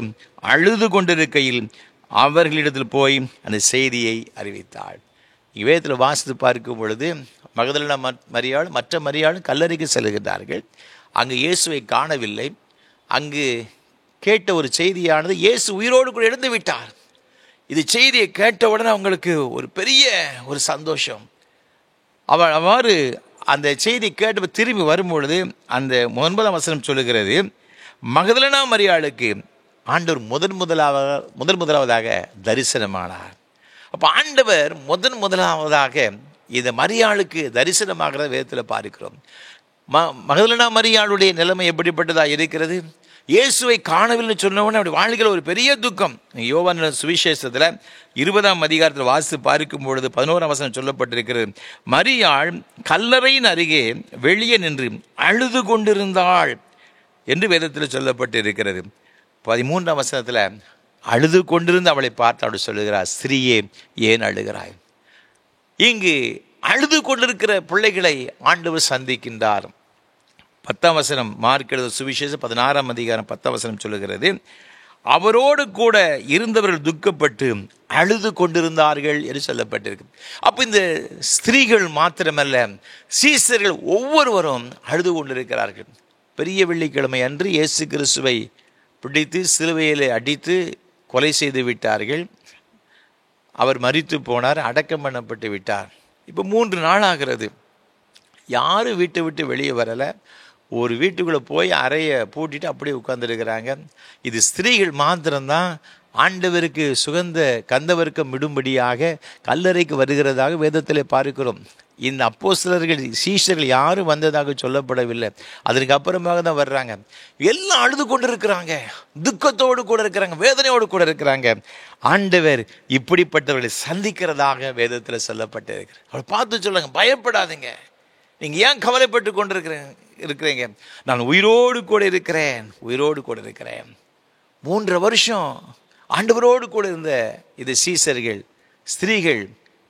S1: அழுது கொண்டிருக்கையில் அவர்களிடத்தில் போய் அந்த செய்தியை அறிவித்தாள். இவ்வேதத்தில் வாசித்து பார்க்கும் பொழுது மகதலேனா மரியாள் மற்ற மரியாளும் கல்லறைக்கு செல்கிறார்கள். அங்கு இயேசுவை காணவில்லை. அங்கு கேட்ட ஒரு செய்தியானது, இயேசு உயிரோடு கூட எழுந்து விட்டார். இது செய்தியை கேட்டவுடனே அவங்களுக்கு ஒரு பெரிய ஒரு சந்தோஷம். அவ்வாறு அந்த செய்தி கேட்டு திரும்பி வரும்பொழுது அந்த 9ஆம் வசனம் சொல்லுகிறது, மகதலேனா மரியாளுக்கு ஆண்டவர் முதலாவதாக தரிசனமானார். அப்போ ஆண்டவர் முதலாவதாக இந்த மரியாளுக்கு தரிசனமாகிறத வேதத்தில் பார்க்கிறோம். மகதலேனா மரியாளுடைய நிலைமை எப்படிப்பட்டதாக இருக்கிறது? இயேசுவை காணவில்லை சொன்னவுடனே அவருடைய வாழ்க்கையில் ஒரு பெரிய துக்கம். யோவான் சுவிசேஷத்தில் 20ஆம் அதிகாரத்தில் வாசித்து பார்க்கும் பொழுது 11ஆம் வசனம் சொல்லப்பட்டிருக்கிறது, மரியாள் கல்லறையின் அருகே வெளியே நின்று அழுது கொண்டிருந்தாள் என்று வேதத்தில் சொல்லப்பட்டிருக்கிறது. 13ஆம் வசனத்தில் அழுது கொண்டிருந்து அவளை பார்த்து அவள் சொல்லுகிறார், ஸ்திரீயே ஏன் அழுகிறாய்? இங்கு அழுது கொண்டிருக்கிற பிள்ளைகளை ஆண்டவர் சந்திக்கின்றார். 10ஆம் வசனம் மார்க் எழுதின சுவிசேஷம் 16ஆம் அதிகாரம் 10ஆம் வசனம் சொல்லுகிறது, அவரோடு கூட இருந்தவர்கள் துக்கப்பட்டு அழுது கொண்டிருந்தார்கள் என்று சொல்லப்பட்டிருக்கு. அப்போ இந்த ஸ்திரீகள் மாத்திரமல்ல, சீசர்கள் ஒவ்வொருவரும் அழுது கொண்டிருக்கிறார்கள். பெரிய வெள்ளிக்கிழமை அன்று இயேசு கிறிஸ்துவை பிடித்து சிலுவையில் அடித்து கொலை செய்து விட்டார்கள். அவர் மரித்து போனார், அடக்கம் பண்ணப்பட்டு விட்டார். இப்போ 3 நாள் ஆகிறது. யாரும் வீட்டை விட்டு வெளியே வரலை. ஒரு வீட்டுக்குள்ளே போய் அறையை பூட்டிட்டு அப்படியே உட்கார்ந்துருக்கிறாங்க. இது ஸ்திரீகள் மாத்திரம்தான் ஆண்டவருக்கு சுகந்த கந்தவர்க்கம் விடும்படியாக கல்லறைக்கு வருகிறதாக வேதத்திலே பார்க்கிறோம். இந்த அப்போஸ்தலர்கள் சீஷர்கள் யாரும் வந்ததாக சொல்லப்படவில்லை. அதற்கு அப்புறமாக தான் வர்றாங்க. எல்லாம் அழுது கொண்டு இருக்கிறாங்க, துக்கத்தோடு கூட இருக்கிறாங்க, வேதனையோடு கூட இருக்கிறாங்க. ஆண்டவர் இப்படிப்பட்டவர்களை சந்திக்கிறதாக வேதத்தில் சொல்லப்பட்டிருக்கிறார். அவளை பார்த்து சொல்லுங்க, பயப்படாதீங்க, நீங்கள் ஏன் கவலைப்பட்டு இருக்கிறீங்க? நான் உயிரோடு கூட இருக்கிறேன். 3 வருஷம் ஆண்டவரோடு கூட இருந்த இது சீசர்கள் ஸ்திரீகள்,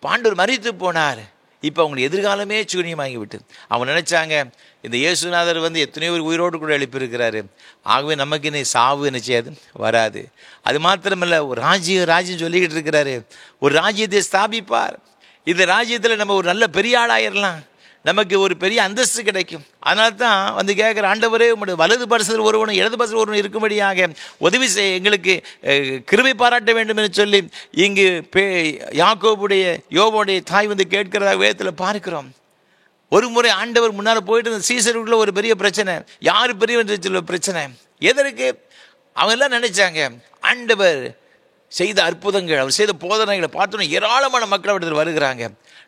S1: ஆண்டவர் மரித்து போனார். இப்போ அவங்களுக்கு எதிர்காலமே சூனியமாகி விட்டு அவங்க நினைச்சாங்க, இந்த இயேசுநாதர் எத்தனையோ ஒரு உயிரோடு கூட எழுப்பியிருக்கிறாரு, ஆகவே நமக்கு இன்னும் சாவு என்ன செய்யாது, வராது. அது மாத்திரமல்ல, ஒரு ராஜ்யம் சொல்லிக்கிட்டு இருக்கிறாரு, ஒரு ராஜ்யத்தை ஸ்தாபிப்பார். இந்த ராஜ்யத்தில் நம்ம ஒரு நல்ல பெரிய ஆளாயிரலாம், நமக்கு ஒரு பெரிய அந்தஸ்து கிடைக்கும். அதனால தான் கேட்குற, ஆண்டவரே உங்களுடைய வலது பரிசல் ஒருவனும் இடது பரிசல் ஒருவனும் இருக்கும்படியாக உதவி செய்ய எங்களுக்கு கிருபை பாராட்ட வேண்டும் என்று சொல்லி இங்கு யோபுடைய தாய் கேட்கிறதாக வேதத்தில் பார்க்கிறோம். ஒரு முறை ஆண்டவர் முன்னால் போயிட்டு இருந்த சீசருக்குள்ள ஒரு பெரிய பிரச்சனை, யார் பெரிய பிரச்சனை, எதற்கு அவங்க எல்லாம் நினைச்சாங்க, ஆண்டவர் செய்த அற்புதங்கள், அவர் செய்த போதனைகளை பார்த்தோன்னா ஏராளமான மக்கள் அவரிடத்தில் வருகிறாங்க.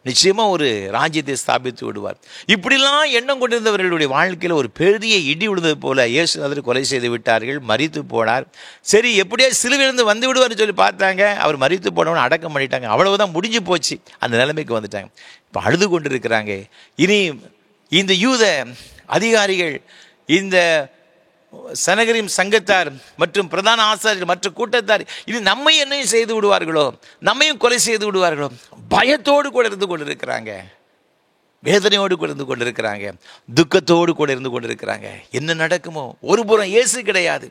S1: நிச்சயமாக ஒரு ராஜ்யத்தை ஸ்தாபித்து விடுவார். இப்படிலாம் எண்ணம் கொண்டிருந்தவர்களுடைய வாழ்க்கையில் ஒரு பெரிய இடி விழுந்தது போல இயேசுநாதர் கொலை செய்து விட்டார்கள், மரித்து போனார். சரி, எப்படியா சிலுவையிலிருந்து வந்து விடுவார்னு சொல்லி பார்த்தாங்க. அவர் மரித்து போனவனை அடக்கம் பண்ணிட்டாங்க. அவ்வளவுதான், முடிஞ்சு போச்சு. அந்த நிலைமைக்கு வந்துட்டாங்க. இப்போ அழுது கொண்டு இருக்கிறாங்க. இனி இந்த யூத அதிகாரிகள், இந்த சனகரிம் சங்கத்தார் மற்றும் பிரதான ஆசாரியர்கள் மற்ற கூட்டத்தார் இது நம்மை என்னையும் செய்து விடுவார்களோ, நம்மையும் கொலை செய்து விடுவார்களோ, பயத்தோடு கூட இருந்து கொண்டிருக்கிறாங்க, வேதனையோடு கூட இருந்து கொண்டிருக்கிறாங்க, துக்கத்தோடு கூட இருந்து கொண்டிருக்கிறாங்க. என்ன நடக்குமோ? ஒரு புறம் இயேசு கிடையாது,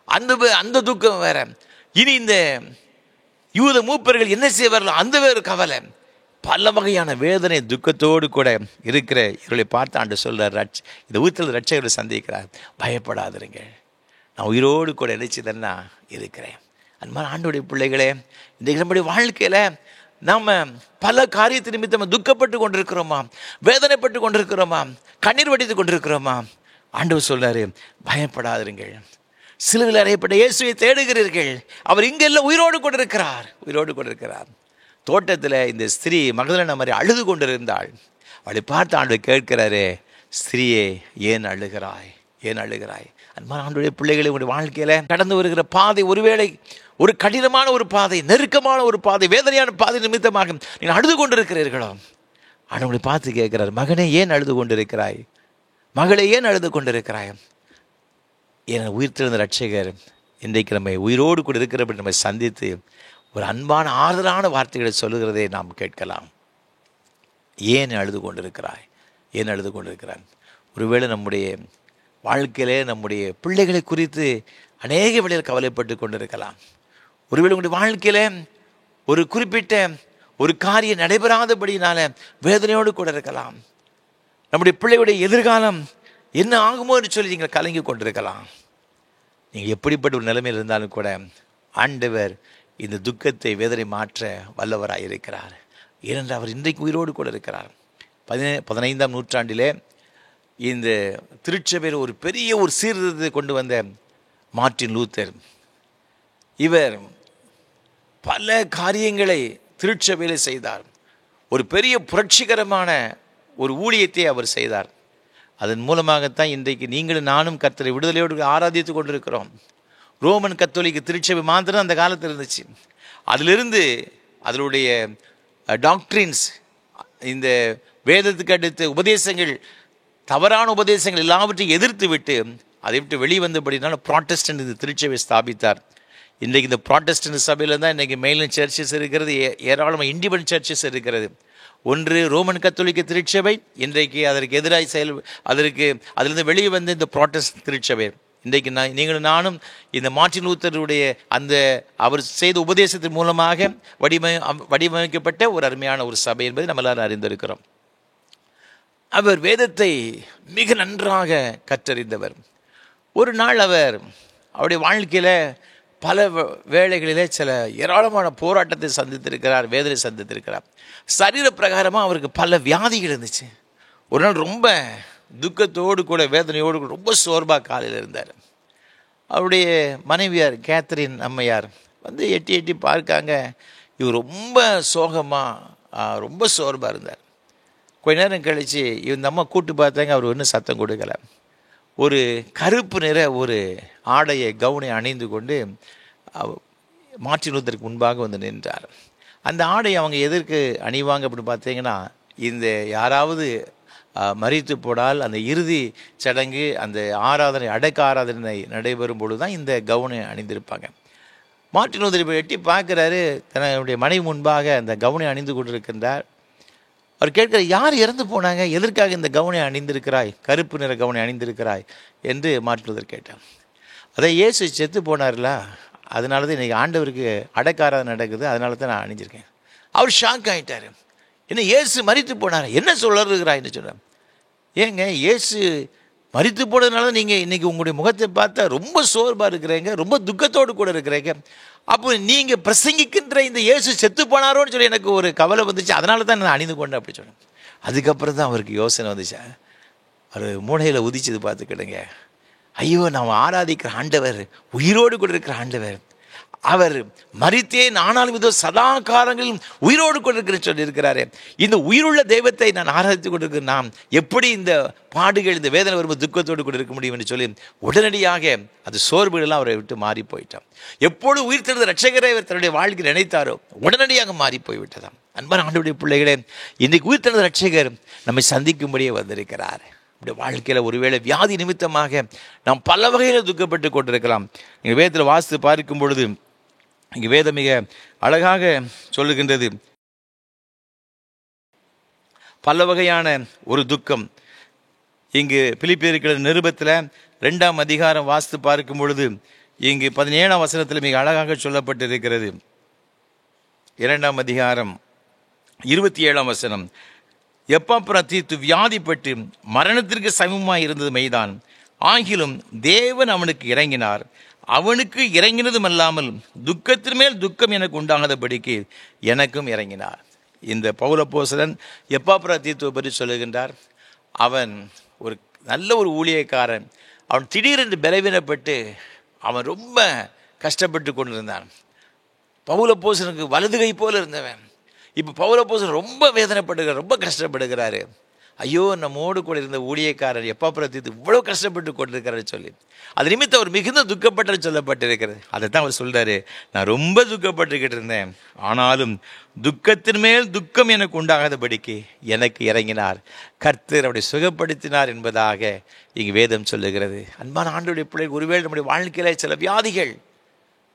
S1: அந்த துக்கம் வேற. இனி இந்த யூத மூப்பர்கள் என்ன செய்வார்கள், அந்த வேறு கவலை. பல வகையான வேதனை துக்கத்தோடு கூட இருக்கிற இவர்களை பார்த்து ஆண்டு சொல்கிறார், இந்த உயிர்த்தெழுந்த ரட்சகரை சந்திக்கிறார். பயப்படாதிருங்க, நான் உயிரோடு கூட நினைச்சுதன்னா இருக்கிறேன். அந்த மாதிரி ஆண்டோடைய பிள்ளைகளே, இன்றைக்கு நம்முடைய வாழ்க்கையில் நாம் பல காரியத்தை நிமித்தம் துக்கப்பட்டு கொண்டிருக்கிறோமா, வேதனைப்பட்டு கொண்டிருக்கிறோமா, கண்ணீர் வடித்து கொண்டிருக்கிறோமா? ஆண்டவர் சொல்றாரு, பயப்படாதிருங்கள். சிலுவையில் அறையப்பட்ட இயேசுவை தேடுகிறீர்கள், அவர் இங்கெல்லாம் உயிரோடு கொண்டிருக்கிறார், உயிரோடு கொண்டிருக்கிறார். தோட்டத்தில் இந்த ஸ்திரீ மகதலேனா மாதிரி அழுது கொண்டிருந்தாள். அவளை பார்த்து ஆண்டவர் கேட்கிறாரு, ஸ்திரீயே ஏன் அழுகிறாய், ஏன் அழுகிறாய்? அந்த மாதிரி ஆண்டவருடைய பிள்ளைகளை உங்களுடைய வாழ்க்கையில் கடந்து வருகிற பாதை ஒருவேளை ஒரு கடினமான ஒரு பாதை, நெருக்கமான ஒரு பாதை, வேதனையான பாதை நிமித்தமாக நீங்கள் அழுது கொண்டிருக்கிறீர்களோ? ஆண்டவரை பார்த்து கேட்கிறார், மகனே ஏன் அழுது கொண்டிருக்கிறாய், மகளே ஏன் அழுது கொண்டிருக்கிறாய்? என் உயிர்த்தெழுந்த ரட்சகர் இன்றைக்கு நம்மை உயிரோடு கூட இருக்கிறபடி நம்மை சந்தித்து ஒரு அன்பான ஆறுதலான வார்த்தைகளை சொல்லுகிறதை நாம் கேட்கலாம். ஏன் அழுது கொண்டிருக்கிறாய், ஏன் அழுது கொண்டிருக்கிறாய்? ஒருவேளை நம்முடைய வாழ்க்கையிலே நம்முடைய பிள்ளைகளை குறித்து அநேக வழியில் கவலைப்பட்டு கொண்டிருக்கலாம். ஒருவேளை உங்களுடைய வாழ்க்கையில் ஒரு குறிப்பிட்ட ஒரு காரியம் நடைபெறாதபடினால வேதனையோடு கூட இருக்கலாம். நம்முடைய பிள்ளையுடைய எதிர்காலம் என்ன ஆகுமோ என்று சொல்லி நீங்கள் கலங்கி கொண்டிருக்கலாம். நீங்கள் எப்படிப்பட்ட ஒரு நிலைமையில் இருந்தாலும் கூட ஆண்டவர் இந்த துக்கத்தை, வேதனை மாற்ற வல்லவராக இருக்கிறார். ஏனென்றால் அவர் இன்றைக்கு உயிரோடு கூட இருக்கிறார். 15ஆம் நூற்றாண்டிலே இந்த திருச்சபையில் ஒரு பெரிய ஒரு சீர்திருத்தத்தை கொண்டு வந்த மார்ட்டின் லூத்தர், இவர் பல காரியங்களை திருச்சபையில் செய்தார். ஒரு பெரிய புரட்சிகரமான ஒரு ஊழியத்தை அவர் செய்தார். அதன் மூலமாகத்தான் இன்றைக்கு நீங்களும் நானும் கர்த்தரை விடுதலையோடு ஆராதித்து கொண்டிருக்கிறோம். ரோமன் கத்தோலிக்க திருச்சபை மாத்திரம் அந்த காலத்தில் இருந்துச்சு. அதிலிருந்து அதனுடைய டாக்ட்ரின்ஸ், இந்த வேதத்துக்கு அடுத்த உபதேசங்கள், தவறான உபதேசங்கள் எல்லாவற்றையும் எதிர்த்து விட்டு அதை விட்டு வெளிவந்தபடினால ப்ராட்டஸ்டன்ட் இந்த திருச்சபை ஸ்தாபித்தார். இன்றைக்கு இந்த ப்ராட்டஸ்டன்ட் சபையில் தான் இன்றைக்கி மெயிலின் சர்ச்சஸ் இருக்கிறது, ஏராளமாக இண்டிபெண்டன்ட் சர்ச்சஸ் இருக்கிறது. ஒன்று ரோமன் கத்தோலிக்க திருச்சபை, இன்றைக்கு அதற்கு எதிராக அதிலிருந்து வெளியே வந்த இந்த ப்ராட்டஸ்டன்ட் திருச்சபை. இன்றைக்கு நீங்களும் நானும் இந்த மார்ட்டின் லூத்தருடைய அந்த அவர் செய்த உபதேசத்தின் மூலமாக வடிவமைக்கப்பட்ட ஒரு அருமையான ஒரு சபை என்பதை நம்ம எல்லாரும் அறிந்திருக்கிறோம். அவர் வேதத்தை மிக நன்றாக கற்றறிந்தவர். ஒரு நாள் அவருடைய வாழ்க்கையில் பல வேளைகளிலே சில ஏராளமான போராட்டத்தை சந்தித்திருக்கிறார், வேதனை சந்தித்திருக்கிறார். சரீர பிரகாரமாக அவருக்கு பல வியாதிகள் இருந்துச்சு. ஒரு நாள் ரொம்ப துக்கத்தோடு கூட வேதனையோடு கூட ரொம்ப சோர்வாக காலையில் இருந்தார். அவருடைய மனைவியார் கேத்தரின் அம்மையார் வந்து எட்டி எட்டி பார்க்காங்க. இவர் ரொம்ப சோகமாக ரொம்ப சோர்வாக இருந்தார். கொஞ்ச நேரம் கழித்து இந்த அம்மா கூட்டு பார்த்தாங்க. அவர் ஒன்றும் சத்தம் கொடுக்கலை. ஒரு கருப்பு நிற ஒரு ஆடையை, கவுனை அணிந்து கொண்டு மார்ட்டின் லூத்தருக்கு முன்பாக வந்து நின்றார். அந்த ஆடை அவங்க எதற்கு அணிவாங்க அப்படின்னு பார்த்தீங்கன்னா, இந்த யாராவது மரித்து போடால் அந்த இறுதி சடங்கு, அந்த ஆராதனை, அடக்க ஆராதனை நடைபெறும் பொழுது தான் இந்த கவுனை அணிந்திருப்பாங்க. மார்ட்டின் லூத்தர் இப்போ எட்டி பார்க்குறாரு. தன்னுடைய மனைவி முன்பாக அந்த கவுனை அணிந்து கொண்டிருக்கின்றார். அவர் கேட்கிற, யார் இறந்து போனாங்க, எதற்காக இந்த கவுனை அணிந்திருக்கிறாய், கருப்பு நிற கவுனை அணிந்திருக்கிறாய் என்று மார்ட்டின் லூத்தர் கேட்டார். அதை இயேசு செத்து போனார்ல, அதனால தான் இன்றைக்கி ஆண்டவருக்கு அடக்க ஆராதனை நடக்குது, அதனால தான் நான் அணிஞ்சிருக்கேன். அவர் ஷாக் ஆகிட்டார். என்ன, இயேசு மரித்து போனார், என்ன சொல்லுகிறாய்ன்னு சொல்கிறார். ஏங்க, இயேசு மரித்து போனதுனால நீங்கள் இன்றைக்கி உங்களுடைய முகத்தை பார்த்தா ரொம்ப சோர்வாக இருக்கிறீங்க, ரொம்ப துக்கத்தோடு கூட இருக்கிறீங்க. அப்போ நீங்கள் பிரசங்கிக்கின்ற இந்த இயேசு செத்து போனாரோன்னு சொல்லி எனக்கு ஒரு கவலை வந்துச்சு, அதனால தான் நான் அணிந்து கொண்டேன் அப்படி சொன்னேன். அதுக்கப்புறம் தான் அவருக்கு யோசனை வந்துச்சா. அவர் மூளையில் உதிச்சது பார்த்துக்கிடுங்க. ஐயோ, நாம் ஆராதிக்கிற ஆண்டவர், உயிரோடு கூட இருக்கிற ஆண்டவர், அவர் மரித்தேன் ஆனாலும் இதோ சதா காலங்களிலும் உயிரோடு கொண்டிருக்கிறேன் சொல்லியிருக்கிறாரு. இந்த உயிருள்ள தெய்வத்தை நான் ஆராதித்துக் கொண்டிருக்கிறேன். நாம் எப்படி இந்த பாடுகள் இந்த வேதனை வரும்போது துக்கத்தோடு கூட இருக்க முடியும் என்று சொல்லி உடனடியாக அது சோர்வுகளெல்லாம் அவரை விட்டு மாறி போயிட்டான். எப்பொழுது உயிர் தெழுந்த இரட்சகரை அவர் தன்னுடைய வாழ்க்கையில் நினைத்தாரோ உடனடியாக மாறி போய்விட்டதாம். அன்பான ஆண்டவருடைய பிள்ளைகளே, இன்றைக்கு உயிர் தெழுந்த இரட்சகர் நம்மை சந்திக்கும்படியே வந்திருக்கிறார். நம்முடைய வாழ்க்கையில் ஒருவேளை வியாதி நிமித்தமாக நாம் பல வகையில் துக்கப்பட்டு கொண்டிருக்கலாம். நீங்கள் வேதத்தில் வாசித்து பார்க்கும் பொழுது இங்கே வேதம் மிக அழகாக சொல்லுகின்றது. பல வகையான ஒரு துக்கம் இங்கு பிலிப்பியர் நிருபத்தில் 2ஆம் அதிகாரம் வாசித்து பார்க்கும் பொழுது இங்கு 17ஆம் வசனத்தில் மிக அழகாக சொல்லப்பட்டிருக்கிறது. 2ஆம் அதிகாரம் 27ஆம் வசனம், எப்பாப்ராதீத்து வியாதிப்பட்டு மரணத்திற்கு சமமாய் இருந்தது மெய்தான், ஆகிலும் தேவன் அவனுக்கு இறங்கினார், அவனுக்கு இறங்கினதும் அல்லாமல் துக்கத்தின் மேல் துக்கம் எனக்கு உண்டாகாதபடிக்கு எனக்கும் இறங்கினார். இந்த பவுலப்போஸ்தலன் எப்பாப்ராதீத்துவை பற்றி சொல்லுகின்றார். அவன் ஒரு நல்ல ஒரு ஊழியக்காரன். அவன் திடீரென்று பலவீனப்பட்டு அவன் ரொம்ப கஷ்டப்பட்டு கொண்டிருந்தான். பவுலப்போஸ்தலனுக்கு வலது கை போல இருந்தவன் இப்போ பவுலப்போஸ்தலன் ரொம்ப வேதனைப்படுகிறார், ரொம்ப கஷ்டப்படுகிறாரு. ஐயோ, நம்மோடு கூட இருந்த ஊழியக்காரர் எப்பாப்ராதீத்து இவ்வளோ கஷ்டப்பட்டு கொண்டிருக்கிறாரு சொல்லி அது நிமித்தம் அவர் மிகுந்த துக்கப்பட்டு சொல்லப்பட்டிருக்கிறது. அதை தான் அவர் சொல்றாரு, நான் ரொம்ப துக்கப்பட்டுக்கிட்டு இருந்தேன், ஆனாலும் துக்கத்தின் மேல் துக்கம் எனக்கு உண்டாகாதபடிக்கு எனக்கு இறங்கினார், கர்த்தர் அவரை சுகப்படுத்தினார் என்பதாக இங்கு வேதம் சொல்லுகிறது. அன்பான ஆண்டவருடைய பிள்ளைகள், ஒருவேளை நம்முடைய வாழ்க்கையில சில வியாதிகள்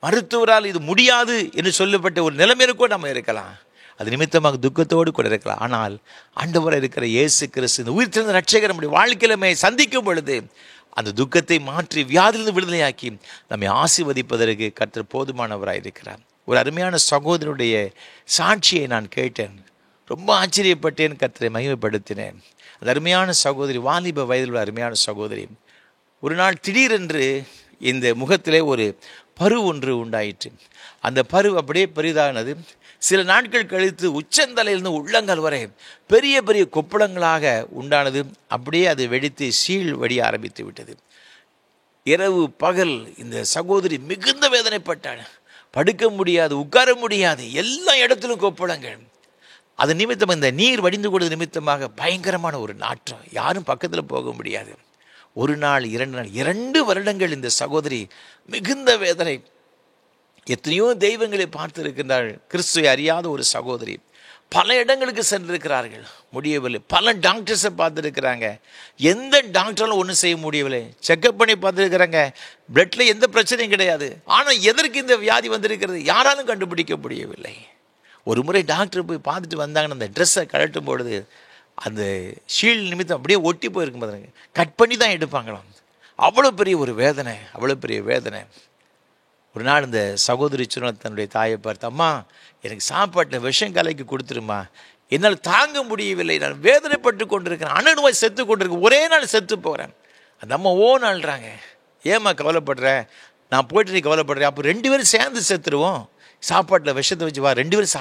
S1: மருத்துவரால் இது முடியாது என்று சொல்லப்பட்ட ஒரு நிலைமையில கூட நம்ம இருக்கலாம். அது நிமித்தமாக துக்கத்தோடு கூட இருக்கலாம். ஆனால் ஆண்டவராக இருக்கிற இயேசு கிறிஸ்து இந்த உயிர் தெழுந்த இரட்சகர் நம்முடைய வாழ்க்கையிலுமே சந்திக்கும் பொழுது அந்த துக்கத்தை மாற்றி வியாதிலிருந்து விடுதலையாக்கி நம்மை ஆசீர்வதிப்பதற்கு கர்த்தர் போதுமானவராக இருக்கிறார். ஒரு அருமையான சகோதரனுடைய சாட்சியை நான் கேட்டேன், ரொம்ப ஆச்சரியப்பட்டேன், கர்த்தரை மகிமைப்படுத்தினேன். அந்த அருமையான சகோதரி, வாலிப வயதில் உள்ள அருமையான சகோதரி, ஒரு நாள் திடீரென்று இந்த முகத்திலே ஒரு பரு ஒன்று உண்டாயிற்று. அந்த பரு அப்படியே பெரிதானது. சில நாட்கள் கழித்து உச்சந்தலையிலிருந்து உள்ளங்கால் வரை பெரிய பெரிய கொப்பளங்களாக உண்டானது. அப்படியே அது வெடித்து சீழ் வடிய ஆரம்பித்து விட்டது. இரவு பகல் இந்த சகோதரி மிகுந்த வேதனைப்பட்டாள். படுக்க முடியாது, உட்கார முடியாது, எல்லா இடத்திலும் கொப்பளங்கள். அது நிமித்தம் இந்த நீர் வடிந்து கொடுத்த நிமித்தமாக பயங்கரமான ஒரு நாற்றம், யாரும் பக்கத்தில் போக முடியாது. ஒரு நாள் 2 நாள் 2 வருடங்கள் இந்த சகோதரி மிகுந்த வேதனை. எத்தனையோ தெய்வங்களை பார்த்திருக்கின்றாள். கிறிஸ்துவை அறியாத ஒரு சகோதரி. பல இடங்களுக்கு சென்றிருக்கிறார்கள், முடியவில்லை. பல டாக்டர்ஸை பார்த்துருக்கிறாங்க, எந்த டாக்டராலும் ஒன்றும் செய்ய முடியவில்லை. செக்கப் பண்ணி பார்த்துருக்கிறாங்க, பிளட்ல எந்த பிரச்சனையும் கிடையாது. ஆனால் எதற்கு இந்த வியாதி வந்திருக்கிறது யாராலும் கண்டுபிடிக்க முடியவில்லை. ஒரு முறை டாக்டர் போய் பார்த்துட்டு வந்தாங்கன்னு அந்த ட்ரெஸ்ஸை கழட்டும் பொழுது அந்த ஷீல்டு நிமித்தம் அப்படியே ஒட்டி போயிருக்கும் பாருங்க, கட் பண்ணி தான் எடுப்பாங்களாம். அவ்வளோ பெரிய ஒரு வேதனை, அவ்வளோ பெரிய வேதனை. ஒரு நாள் இந்த சகோதரி சொன்ன தன்னுடைய தாயை பார்த்து, அம்மா எனக்கு சாப்பாட்டில் விஷம் கலைக்கு கொடுத்துருமா, என்னால் தாங்க முடியவில்லை, நான் வேதனைப்பட்டு கொண்டிருக்கிறேன், அணுவாய் செத்து கொண்டிருக்கேன், ஒரே நாள் செத்து போகிறேன். அந்த அம்மா நாள்றாங்க. ஏம்மா கவலைப்படுறேன், நான் போய்ட்டு நீ கவலைப்படுறேன், அப்போ 2 பேரும் சேர்ந்து செத்துருவோம், சாப்பாட்டில் விஷத்தை வச்சு வா, 2 பேரும்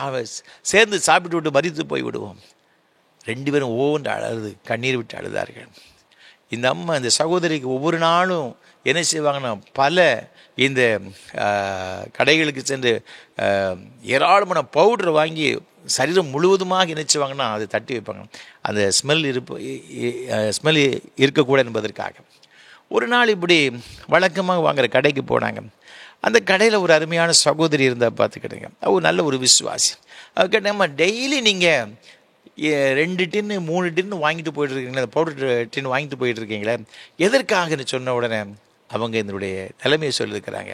S1: சேர்ந்து சாப்பிட்டு விட்டு மரித்து போய் விடுவோம். 2 பேரும் ஓன்று அழுது கண்ணீர் விட்டு அழுதார்கள். இந்த அம்மா இந்த சகோதரிக்கு ஒவ்வொரு நாளும் என்ன செய்வாங்கன்னா, பல இந்த கடைகளுக்கு சென்று ஏராளமான பவுடர் வாங்கி சரீரம் முழுவதுமாக இணைச்சுவாங்கன்னா அதை தட்டி வைப்பாங்க, அந்த ஸ்மெல் இருக்கக்கூடாது என்பதற்காக. ஒரு நாள் இப்படி வழக்கமாக வாங்குகிற கடைக்கு போனாங்க. அந்த கடையில் ஒரு அருமையான சகோதரி இருந்தால் பார்த்துக்கிட்டுங்க, அவர் நல்ல ஒரு விசுவாசி. அவர் கேட்டாங்கம்மா, டெய்லி நீங்கள் 2 டின்னு 3 டின்னு வாங்கிட்டு போயிட்டுருக்கீங்களே, அந்த பவுடர் டின் வாங்கிட்டு போயிட்டுருக்கீங்களே, எதற்காகன்னு சொன்ன உடனே அவங்க இதனுடைய நிலைமையை சொல்லியிருக்கிறாங்க.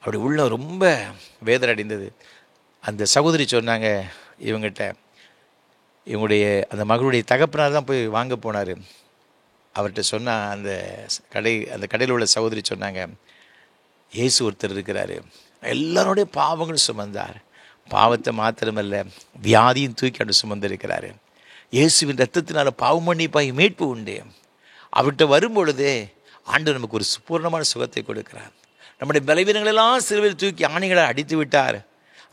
S1: அப்படி உள்ள ரொம்ப வேதனை அடைந்தது. அந்த சகோதரி சொன்னாங்க இவங்ககிட்ட, இவங்களுடைய அந்த மகளுடைய தகப்பனார் தான் போய் வாங்க போனார். அவர்கிட்ட சொன்னால் அந்த கடையில் உள்ள சகோதரி சொன்னாங்க, இயேசு ஒருத்தர் இருக்கிறாரு, எல்லாருடைய பாவங்களும் சுமந்தார், பாவத்தை மாத்திரமல்ல வியாதியும் தூக்கி அன்று சுமந்திருக்கிறாரு, இயேசுவின் ரத்தத்தினால பாவம் மன்னிப்பாய் மீட்பு உண்டு, அவர்கிட்ட வரும்பொழுதே ஆண்டவர் நமக்கு ஒரு பூர்ணமான சுகத்தை கொடுக்கிறார். நம்முடைய பலவீனங்களெல்லாம் சிலுவையில் தூக்கி ஆணிகளை அடித்து விட்டார்.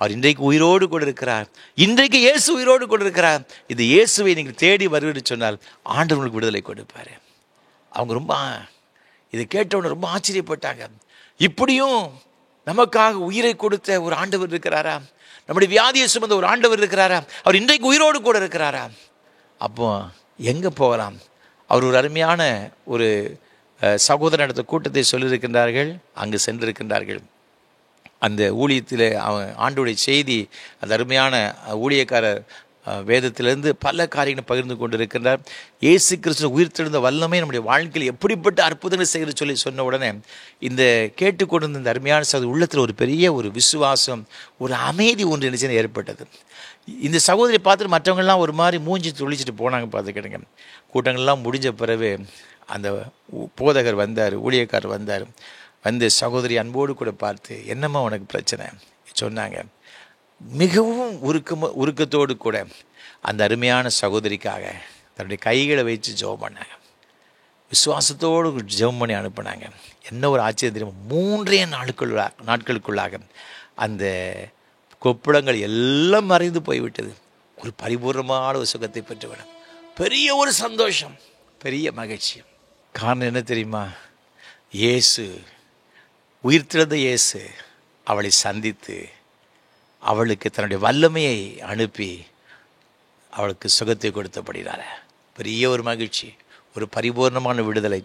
S1: அவர் இன்றைக்கு உயிரோடு கூட இருக்கிறார். இன்றைக்கு இயேசு உயிரோடு கூட இருக்கிறார். இது இயேசுவை நீங்கள் தேடி வருவீன்னு சொன்னால் ஆண்டவர் உங்களுக்கு விடுதலை கொடுப்பார். அவங்க ரொம்ப இதை கேட்டவுடனே ரொம்ப ஆச்சரியப்பட்டாங்க. இப்படியும் நமக்காக உயிரை கொடுத்த ஒரு ஆண்டவர் இருக்கிறாரா? நம்முடைய வியாதியை சுமந்த ஒரு ஆண்டவர் இருக்கிறாரா? அவர் இன்றைக்கு உயிரோடு கூட இருக்கிறாரா? அப்போ எங்கே போகலாம்? அவர் ஒரு அருமையான ஒரு சகோதர நடத்த கூட்டத்தை சொல்லியிருக்கின்றார்கள். அங்கு சென்றிருக்கின்றார்கள். அந்த ஊழியத்தில் அவன் ஆண்டோடைய செய்தி, அந்த அருமையான ஊழியக்காரர் வேதத்திலிருந்து பல காரியங்களை பகிர்ந்து கொண்டிருக்கின்றார். இயேசு கிறிஸ்து உயிர்த்தெழுந்த வல்லமை நம்முடைய வாழ்க்கையில் எப்படிப்பட்ட அற்புதங்களை செய்கிற சொன்ன உடனே இந்த கேட்டுக்கொண்டிருந்த இந்த அருமையான சகோதரி உள்ளத்தில் ஒரு பெரிய ஒரு விசுவாசம், ஒரு அமைதி ஒன்று நினைச்சு ஏற்பட்டது. இந்த சகோதரி பார்த்துட்டு மற்றவங்கள்லாம் ஒரு மாதிரி மூஞ்சி துளிச்சிட்டு போனாங்க. பார்த்துக்கிடுங்க. கூட்டங்கள்லாம் முடிஞ்ச பிறகு அந்த போதகர் வந்தார், ஊழியக்காரர் வந்தார். வந்து சகோதரி அன்போடு கூட பார்த்து, என்னம்மா உனக்கு பிரச்சனை சொன்னாங்க. மிகவும் உருக்கத்தோடு கூட அந்த அருமையான சகோதரிக்காக தன்னுடைய கைகளை வச்சு ஜெபம் பண்ணாங்க. விசுவாசத்தோடு ஜெபம் பண்ணி அனுப்பினாங்க. என்ன ஒரு ஆச்சரியம் தெரியுமா? 3 நாட்களுக்குள்ளாக அந்த கொப்புளங்கள் எல்லாம் மறைந்து போய்விட்டது. ஒரு பரிபூர்ணமான ஒரு சுகத்தை பெற்றுவிட பெரிய ஒரு சந்தோஷம், பெரிய மகிழ்ச்சி. காரணம் என்ன தெரியுமா? இயேசு, உயிர்த்தெழுந்த இயேசு அவளை சந்தித்து அவளுக்கு தன்னுடைய வல்லமையை அனுப்பி அவளுக்கு சுகத்தை கொடுத்தபடினால பெரிய ஒரு மகிழ்ச்சி, ஒரு பரிபூர்ணமான விடுதலை.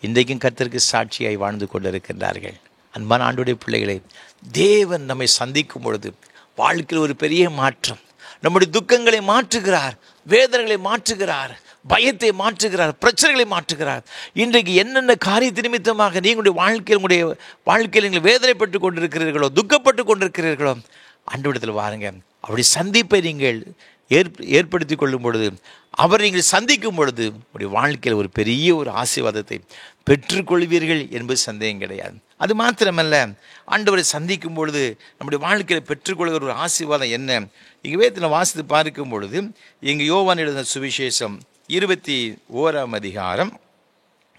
S1: இன்றைக்கும் கர்த்தருக்கு சாட்சியாய் வாழ்ந்து கொண்டிருக்கின்றார்கள். அன்பான ஆண்டவருடைய பிள்ளைகளை, தேவன் நம்மை சந்திக்கும் பொழுது வாழ்க்கையில் ஒரு பெரிய மாற்றம். நம்முடைய துக்கங்களை மாற்றுகிறார், வேதனைகளை மாற்றுகிறார், பயத்தை மாற்றுகிறார், பிரச்சனைகளை மாற்றுகிறார். இன்றைக்கு என்னென்ன காரியத்தை நிமித்தமாக நீங்களுடைய வாழ்க்கையில் நீங்கள் வேதனைப்பட்டு கொண்டிருக்கிறீர்களோ, துக்கப்பட்டு கொண்டிருக்கிறீர்களோ, ஆண்டவரிடத்தில் வாருங்க. அவருடைய சந்திப்பை நீங்கள் ஏற்படுத்தி கொள்ளும் பொழுது, அவரை நீங்கள் சந்திக்கும் பொழுது உங்களுடைய வாழ்க்கையில் ஒரு பெரிய ஒரு ஆசீர்வாதத்தை பெற்றுக்கொள்வீர்கள் என்பது சந்தேகம் கிடையாது. அது மாத்திரமல்ல, ஆண்டவரை சந்திக்கும் பொழுது நம்முடைய வாழ்க்கையில் பெற்றுக்கொள்கிற ஒரு ஆசீர்வாதம் என்ன? இங்கே வேதத்தில் வாசித்து பார்க்கும் பொழுது, இங்கு யோவான் எழுதின சுவிசேஷம் 21ஆம் அதிகாரம்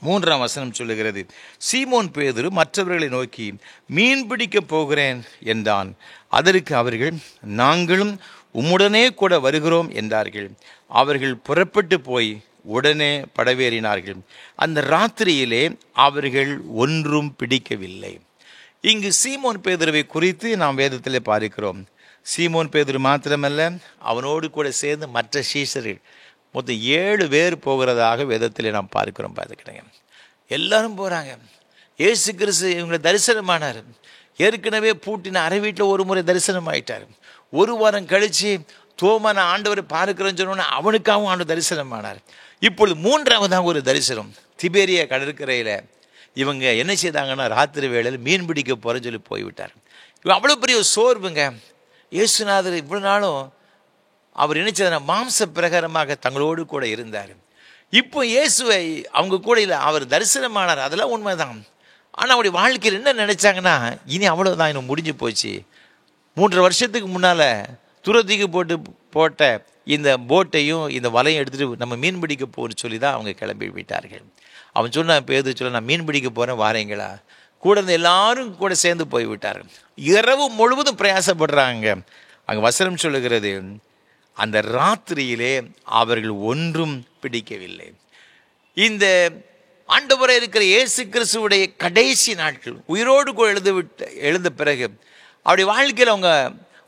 S1: 3ஆம் வசனம் சொல்லுகிறது, சீமோன் பேதுரு மற்றவர்களை நோக்கி, மீன் பிடிக்கப் போகிறேன் என்றான். அதற்கு அவர்கள், நாங்களும் உம்முடனே கூட வருகிறோம் என்றார்கள். அவர்கள் புறப்பட்டு போய் உடனே படவேறினார்கள். அந்த ராத்திரியிலே அவர்கள் ஒன்றும் பிடிக்கவில்லை. இங்கு சீமோன் பேதுருவை குறித்து நாம் வேதத்திலே பார்க்கிறோம். சீமோன் பேதுரு மாத்திரமல்ல, அவனோடு கூட சேர்ந்து மற்ற சீஷர்கள் மொத்தம் 7 பேர் போகிறதாக வேதத்திலே நாம் பார்க்கிறோம். பார்த்துக்கிறேங்க, எல்லாரும் போகிறாங்க. இயேசு கிறிஸ்து இவங்களை தரிசனமானார். ஏற்கனவே பூட்டின அறை வீட்டில் ஒரு முறை தரிசனம் ஆயிட்டார். ஒரு வாரம் கழித்து தோமான ஆண்டவரை பார்க்கிறேன்னு சொன்னோன்னா அவனுக்காகவும் ஆண்டு தரிசனமானார். இப்பொழுது 3ஆவதாக ஒரு தரிசனம். திபேரியா கடற்கரையில் இவங்க என்ன செய்தாங்கன்னா, ராத்திரி வேளையில் மீன் பிடிக்க போகிறேன்னு சொல்லி போய்விட்டார். இவன் அவ்வளோ பெரிய ஒரு சோர்வுங்க. இயேசுநாதர் இவ்வளோ நாளும் அவர் நினைச்சதுனா மாம்ச பிரகாரமாக தங்களோடு கூட இருந்தார். இப்போ இயேசுவை அவங்க கூட இல்லை, அவர் தரிசனமானார். அதெல்லாம் உண்மைதான். ஆனால் அவருடைய வாழ்க்கையில் என்ன நினைச்சாங்கன்னா, இனி அவ்வளோதான், இன்னும் முடிஞ்சு போச்சு. 3 வருஷத்துக்கு முன்னால் துரத்திக்கு போட்ட இந்த போட்டையும் இந்த வலையும் எடுத்துகிட்டு நம்ம மீன் பிடிக்க போகிறோன்னு சொல்லி தான் அவங்க கிளம்பி விட்டார்கள். அவன் சொன்னான், பேது சொல்ல, நான் மீன் பிடிக்க போகிறேன், வாரீங்களா? கூட இருந்த எல்லாரும் கூட சேர்ந்து போய்விட்டார்கள். இரவு முழுவதும் பிரயாசப்படுறாங்க. அங்கே வசனம் சொல்லுகிறது, அந்த ராத்திரியிலே அவர்கள் ஒன்றும் பிடிக்கவில்லை. இந்த ஆண்டவராக இருக்கிற இயேசு கிறிஸ்துவுடைய கடைசி நாட்கள் உயிரோடு கூட எழுந்த பிறகு அவருடைய வாழ்க்கையில் அவங்க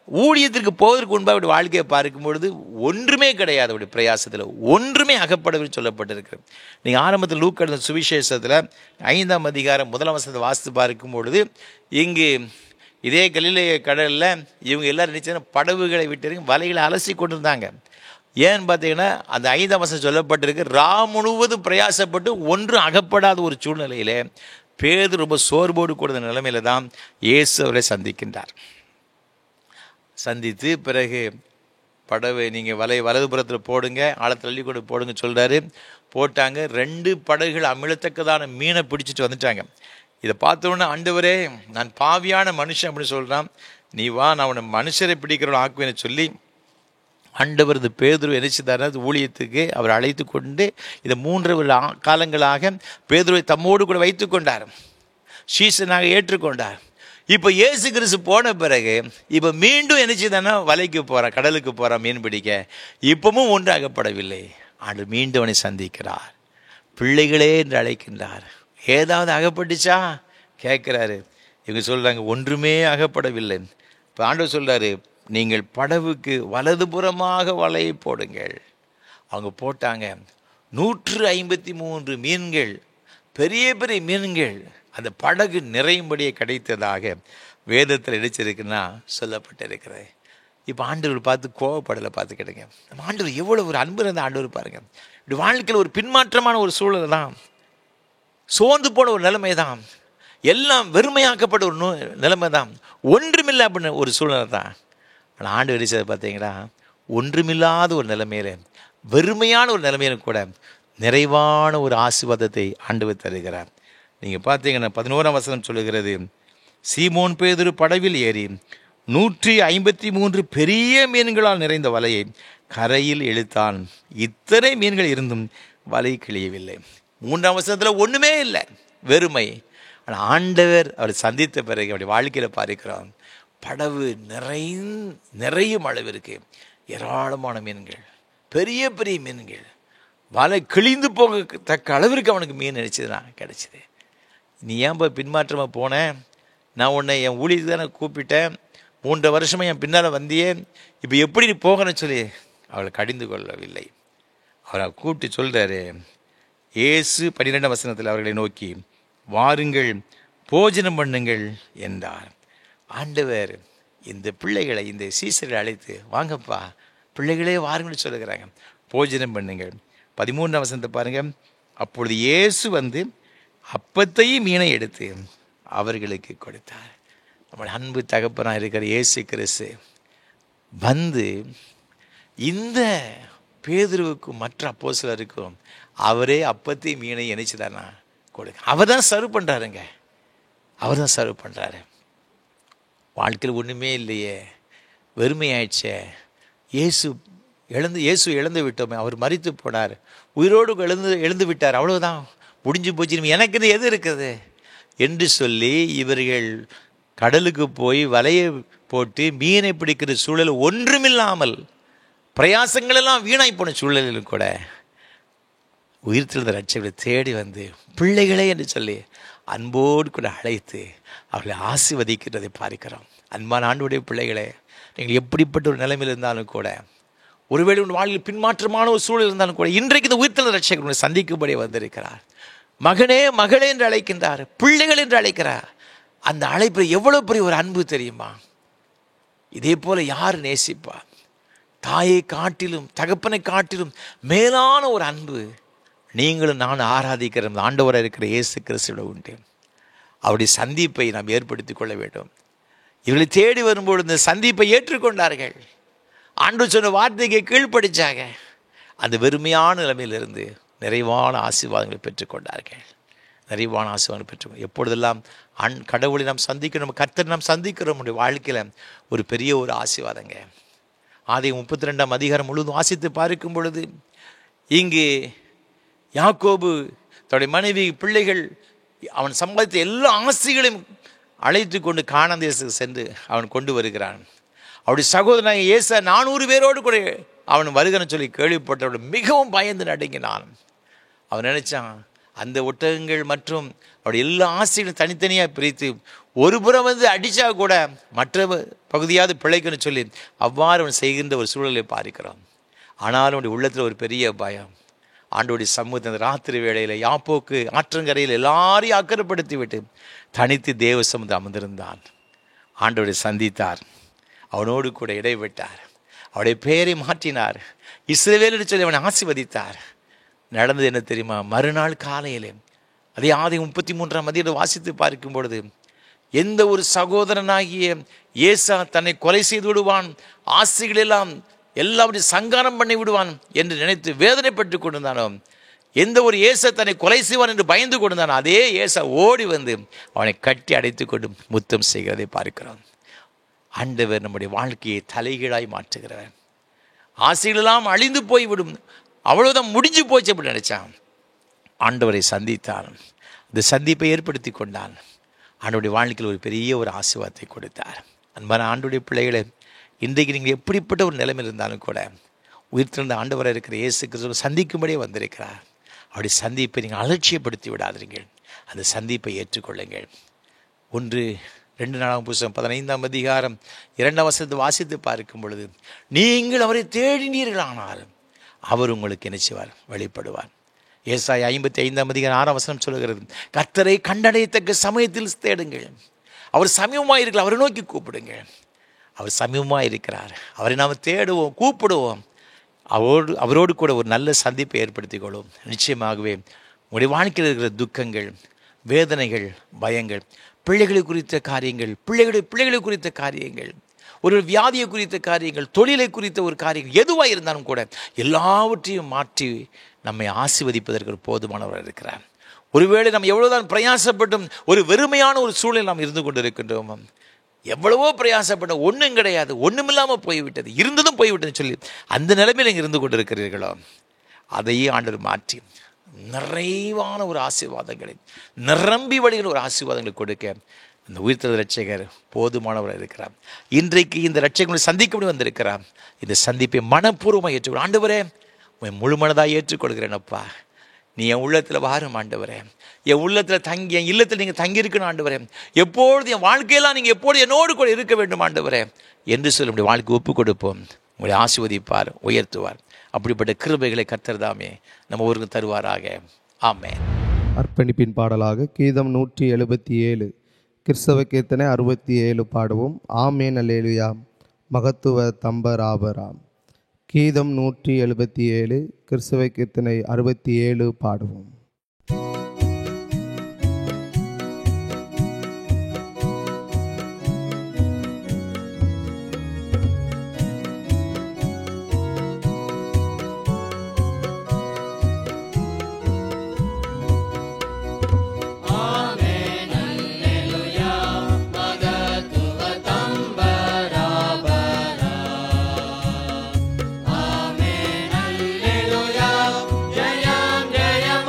S1: ஊழியத்திற்கு போவதற்கு முன்பாக அவருடைய வாழ்க்கையை பார்க்கும்பொழுது ஒன்றுமே கிடையாது. அவருடைய பிரயாசத்தில் ஒன்றுமே அகப்படவே சொல்லப்பட்டிருக்கு. நீங்கள் ஆரம்பத்தில் லூக்கா எழுதின சுவிசேஷத்தில் 5ஆம் அதிகாரம் 1ஆம் வசனத்தை வாசித்து பார்க்கும்பொழுது, இங்கு இதே கலிலேய கடலில் இவங்க எல்லாரும் நினைச்சா படகுகளை விட்டு வலைகளை அலசி கொண்டிருந்தாங்க. ஏன்னு பார்த்தீங்கன்னா, அந்த 5ஆம் வசனம் சொல்லப்பட்டிருக்கு, ரா முழுவதும் பிரயாசப்பட்டு ஒன்றும் அகப்படாத ஒரு சூழ்நிலையில் பேதுரு ரொம்ப சோர்வோடு கூட நிலைமையில தான் இயேசு அவரை சந்திக்கின்றார். சந்தித்து பிறகு படவை நீங்கள் வலதுபுறத்தில் போடுங்க, ஆழத்தில் அள்ளி கொண்டு போடுங்க சொல்கிறாரு. போட்டாங்க. 2 படகுகள் அமிழத்தக்கதான மீனை பிடிச்சிட்டு வந்துட்டாங்க. இதை பார்த்தோன்னே, ஆண்டவரே, நான் பாவியான மனுஷன் அப்படின்னு சொல்கிறான். நீ வா, நான் உன்னை மனுஷரை பிடிக்கிறவன் ஆக்குவேன்னு சொல்லி ஆண்டவர் இந்த பேதுரு நினைச்சுதார் ஊழியத்துக்கு அவர் அழைத்து கொண்டு இந்த 3 காலங்களாக பேதுருவை தம்மோடு கூட வைத்து கொண்டார், சீசனாக ஏற்றுக்கொண்டார். இப்போ இயேசு கிறிஸ்து போன பிறகு இப்போ மீண்டும் நினைச்சுதானே வலைக்கு போகிறான், கடலுக்கு போகிறான் மீன் பிடிக்க. இப்பவும் ஒன்று அகப்படவில்லை. ஆண்டு மீண்டும் அவனை சந்திக்கிறார். பிள்ளைகளே என்று அழைக்கின்றார். ஏதாவது அகப்பட்டுச்சா கேட்குறாரு. இவங்க சொல்கிறாங்க ஒன்றுமே அகப்படவில்லை. இப்போ ஆண்டவர் சொல்கிறாரு, நீங்கள் படவுக்கு வலதுபுறமாக வலையை போடுங்கள். அவங்க போட்டாங்க. 153 மீன்கள், பெரிய பெரிய மீன்கள் அந்த படகு நிறையும்படியே கிடைத்ததாக வேதத்தில் இடிச்சிருக்குன்னா சொல்லப்பட்டிருக்கிறது. இப்போ ஆண்டவர் பார்த்து கோவப்படலை பார்த்துக்கிடுங்க. நம்ம ஆண்டவர் எவ்வளோ ஒரு அன்பு இருந்த ஆண்டவர் பாருங்கள். இப்படி வாழ்க்கையில் ஒரு பின்மாற்றமான ஒரு சூழல் தான், சோர்ந்து போன ஒரு நிலைமை தான், எல்லாம் வெறுமையாக்கப்பட்ட ஒரு நிலைமை தான், ஒன்றுமில்லை அப்படின்னு ஒரு சூழ்நிலை தான். ஆனால் ஆண்டவர் இடிச்சதை பார்த்தீங்கன்னா ஒன்றுமில்லாத ஒரு நிலைமையில, வெறுமையான ஒரு நிலைமையில கூட நிறைவான ஒரு ஆசீர்வாதத்தை ஆண்டவர் தருகிறார். நீங்கள் பார்த்தீங்கன்னா 11ஆம் வசனம் சொல்லுகிறது, சீமோன் பேதுரு படவில் ஏறி 153 பெரிய மீன்களால் நிறைந்த வலையை கரையில் இழுத்தான். இத்தனை மீன்கள் இருந்தும் வலை கிழியவில்லை. 3ஆம் வசனத்தில் ஒன்றுமே இல்லை, வெறுமை. ஆனால் ஆண்டவர் அவர் சந்தித்த பிறகு அப்படி வாழ்க்கையில் பார்க்கிறோம், படவு நிறையும் அளவிற்கு ஏராளமான மீன்கள், பெரிய பெரிய மீன்கள், வலை கிழிந்து போகத்தக்க அளவிற்கு அவனுக்கு மீன் கிடைச்சிது. நீ ஏன் போய் பின்மாற்றமாக போனேன்? நான் உன்னை என் ஊழியத்துக்கு தானே கூப்பிட்டேன், 3 வருஷமாக என் பின்னால் வந்தியே, இப்போ எப்படி நீ போகணும்னு சொல்லி அவளை கடிந்து கொள்ளவில்லை. அவரை கூப்பிட்டு சொல்கிறாரு, இயேசு 12ஆம் வசனத்தில் அவர்களை நோக்கி, வாருங்கள் போஜனம் பண்ணுங்கள் என்றார். ஆண்டவர் இந்த பிள்ளைகளை, இந்த சீசர்களை அழைத்து, வாங்கப்பா பிள்ளைகளே வாருங்கள்னு சொல்லுகிறாங்க, போஜனம் பண்ணுங்கள். 13ஆம் வசனத்தை பாருங்கள். அப்பொழுது இயேசு வந்து அப்பத்தையும் மீனை எடுத்து அவர்களுக்கு கொடுத்தார். நம்முடைய அன்பு தகப்பனாக இருக்கிற இயேசு கிறிஸ்து வந்து இந்த பேதுருவுக்கும் மற்ற அப்போஸ்தலருக்கும் அவரே அப்பத்தையும் மீனை இணைச்சுதானா கொடுக்க. அவர் தான் சர்வ் பண்ணுறாருங்க, அவர் தான் சர்வ் பண்ணுறாரு. வாழ்க்கையில் ஒன்றுமே இல்லையே, வெறுமையாயிடுச்சே, இயேசு இழந்து விட்டோமே, அவர் மரித்து போனார், உயிரோடு எழுந்து விட்டார், அவ்வளோதான் முடிஞ்சு போச்சு, எனக்கு எது இருக்குது என்று சொல்லி இவர்கள் கடலுக்கு போய் வலையை போட்டு மீனை பிடிக்கிற சூழல் ஒன்றுமில்லாமல் பிரயாசங்களெல்லாம் வீணாய் போன சூழலிலும் கூட உயிர்த்தெழுந்த ரட்சகரை தேடி வந்து பிள்ளைகளே என்று சொல்லி அன்போடு கூட அழைத்து அவர்களை ஆசீர்வதிக்கிறதை பார்க்கிறோம். அன்பான ஆண்டவருடைய பிள்ளைகளே, நீங்கள் எப்படிப்பட்ட ஒரு நிலைமையில் இருந்தாலும் கூட, ஒருவேளை உங்கள் வாழ்வில் பின்மாற்றமான ஒரு சூழல் இருந்தாலும் கூட, இன்றைக்கு இந்த உயிர்த்தெழுந்த ரட்சகரை சந்திக்கும்படி வந்திருக்கிறார். மகனே மகளே என்று அழைக்கின்றார், பிள்ளைகள் என்று அழைக்கிறார். அந்த அழைப்பில் எவ்வளோ பெரிய ஒரு அன்பு தெரியுமா? இதே போல யார் நேசிப்பா? தாயை காட்டிலும் தகப்பனை காட்டிலும் மேலான ஒரு அன்பு நீங்களும் நான் ஆராதிக்கிற ஆண்டவராக இருக்கிற இயேசு கிறிஸ்துவோட உண்டு. அவருடைய சந்திப்பை நாம் ஏற்படுத்தி கொள்ள வேண்டும். இவர்களை தேடி வரும்போது இந்த சந்திப்பை ஏற்றுக்கொண்டார்கள், ஆண்டவர் சொன்ன வார்த்தைக்கு கீழ்ப்படிச்சாங்க, அந்த வெறுமையான நிலைமையிலிருந்து நிறைவான ஆசீர்வாதங்களை பெற்றுக்கொண்டார்கள். நிறைவான ஆசீர்வாதங்களை பெற்று எப்பொழுதெல்லாம் கடவுளை நாம் சந்திக்கிறோம், கர்த்தரை நாம் சந்திக்கிறோம், நம்முடைய வாழ்க்கையில் ஒரு பெரிய ஒரு ஆசீர்வாதங்க. ஆதியாகமம் 32ஆம் அதிகாரம் முழுவதும் வாசித்து பார்க்கும் பொழுது, இங்கு யாக்கோபு தன்னுடைய மனைவி பிள்ளைகள் அவன் சம்பாதித்த எல்லா ஆசைகளையும் அழைத்து கொண்டு கானான் தேசத்துக்கு சென்று அவன் கொண்டு வருகிறான். அவருடைய சகோதரனாக ஏசா 400 பேரோடு கூட அவன் வருகிறன்னு சொல்லி கேள்விப்பட்டவன் மிகவும் பயந்து நடுங்கினான். அவன் நினைச்சான், அந்த ஒட்டகங்கள் மற்றும் அவருடைய எல்லா ஆசைகளும் தனித்தனியாக பிரித்து ஒரு புறம் வந்து அடித்தா கூட மற்ற பகுதியாவது பிழைக்குன்னு சொல்லி அவ்வாறு அவன் செய்கின்ற ஒரு சூழலை பார்க்கிறோம். ஆனாலும் அவனுடைய உள்ளத்தில் ஒரு பெரிய பயம். ஆண்டோடைய சமூகத்தை அந்த ராத்திரி வேளையில் யாப்போக்கு ஆற்றங்கரையில் எல்லாரையும் அக்கறைப்படுத்தி விட்டு தனித்து தேவ சமூகத்தை அமர்ந்திருந்தான். ஆண்டோடைய சந்தித்தார், அவனோடு கூட இடைவிட்டார், அவருடைய பெயரை மாற்றினார், இஸ்ரவேல் சொல்லி அவனை ஆசீர்வதித்தார். நடந்தது என்ன தெரியுமா? மறுநாள் காலையில் அதே ஆதியாகமம் 33ஆம் அதிகாரத்தை வாசித்து பார்க்கும் பொழுது, எந்த ஒரு சகோதரனாகிய ஏசா தன்னை கொலை செய்து விடுவான், ஆசைகள் எல்லாவற்றையும் சங்காரம் பண்ணி விடுவான் என்று நினைத்து வேதனைப்பட்டு கொண்டிருந்தானோ, எந்த ஒரு ஏசா தன்னை கொலை செய்வான் என்று பயந்து கொண்டிருந்தானோ, அதே ஏசா ஓடி வந்து அவனை கட்டி அடைத்து கொண்டு முத்தம் செய்கிறதை பார்க்கிறோம். ஆண்டவர் நம்முடைய வாழ்க்கையை தலைகீழாய் மாற்றுகிறவர். ஆசைகளெல்லாம் அழிந்து போய்விடும், அவ்வளவுதான் முடிஞ்சு போச்சு அப்படின்னு நினைச்சான். ஆண்டவரை சந்தித்தான், இந்த சந்திப்பை ஏற்படுத்தி கொண்டான். ஆண்டவருடைய வாழ்க்கையில் ஒரு பெரிய ஒரு ஆசீர்வாதத்தை கொடுத்தார். அன்பான ஆண்டவருடைய பிள்ளைகளை, இன்றைக்கு நீங்கள் எப்படிப்பட்ட ஒரு நிலைமையில் இருந்தாலும் கூட உயிர்த்தெழுந்த ஆண்டவராக இருக்கிற இயேசு கிறிஸ்துவை சந்திக்கும்படியே வந்திருக்கிறார். அவருடைய சந்திப்பை நீங்கள் அலட்சியப்படுத்தி விடாதீர்கள், அந்த சந்திப்பை ஏற்றுக்கொள்ளுங்கள். 2 நாளாகமம் புத்தகம் 15ஆம் அதிகாரம் 2ஆம் வசனத்தை வாசித்து பார்க்கும் பொழுது, நீங்கள் அவரை தேடினீர்களானால் அவர் உங்களுக்கு என்ன செய்வார்? வெளிப்படுவார். ஏசாயா 55ஆம் அதிகாரம் 6ஆம் வசனம் சொல்லுகிறது, கர்த்தரை கண்டடையத்தக்க சமயத்தில் தேடுங்கள். அவர் சமீபமாக இருக்கிறார், அவரை நோக்கி கூப்பிடுங்கள். அவர் சமீபமாக இருக்கிறார், அவரை நாம் தேடுவோம், கூப்பிடுவோம். அவரோடு கூட ஒரு நல்ல சந்திப்பை ஏற்படுத்திக் கொள்வோம். நிச்சயமாகவே உங்களுடைய வாழ்க்கையில் இருக்கிற துக்கங்கள், வேதனைகள், பயங்கள், பிள்ளைகளை குறித்த காரியங்கள், பிள்ளைகளை குறித்த காரியங்கள், ஒரு வியாதியை குறித்த காரியங்கள், தொழிலை குறித்த ஒரு காரியங்கள், எதுவாக இருந்தாலும் கூட எல்லாவற்றையும் மாற்றி நம்மை ஆசீர்வதிப்பதற்கு ஒரு போதுமானவர் இருக்கிறார். ஒருவேளை நம்ம எவ்வளவுதான் பிரயாசப்பட்டும் ஒரு வெறுமையான ஒரு சூழலில் நாம் இருந்து கொண்டு இருக்கின்றோம். எவ்வளவோ பிரயாசப்பட்ட ஒன்றும் கிடையாது, ஒன்றுமில்லாமல் போய்விட்டது, இருந்ததும் போய்விட்டதுன்னு சொல்லி அந்த நிலைமையில் நீங்கள் இருந்து கொண்டு இருக்கிறீர்களோ, அதையே ஆண்டவர் மாற்றி நிறைவான ஒரு ஆசீர்வாதங்களை, நிரம்பி வழிகள் ஒரு ஆசீர்வாதங்களை கொடுக்க இந்த உயிர்த்தெழுந்த இரட்சகர் போதுமானவர் இருக்கிறார். இன்றைக்கு இந்த இரட்சகங்களை சந்திக்க வந்திருக்கிறார். இந்த சந்திப்பை மனப்பூர்வமாக ஏற்றுக்கொள். ஆண்டவரே, உன் முழு மனதாக ஏற்றுக்கொள்கிறேனப்பா. நீ என் உள்ளத்தில் வாரும் ஆண்டவரே, என் உள்ளத்தில் தங்கி, என் இல்லத்தில் நீங்கள் தங்கியிருக்கணும் ஆண்டவரே. எப்பொழுது என் வாழ்க்கையெல்லாம் நீங்கள் எப்பொழுது என்னோடு கூட இருக்க வேண்டும் ஆண்டவரே என்று சொல்லி நம்முடைய வாழ்க்கை ஒப்புக் கொடுப்போம். உங்களை ஆசீர்வதிப்பார், உயர்த்துவார். அப்படிப்பட்ட கிருபைகளை கர்த்தர் தாமே நம்ம ஊருக்கு தருவாராக. ஆமென்.
S2: அர்ப்பணிப்பின் பாடலாக கீதம் 177, கிறிஸ்தவ கீர்த்தனை 67 பாடுவோம். ஆமேன் அல்லேலூயா, மகத்துவ தம்பராபராம். கீதம் 177, கிறிஸ்தவ கீர்த்தனை 67 பாடுவோம்.
S3: Jayam jayam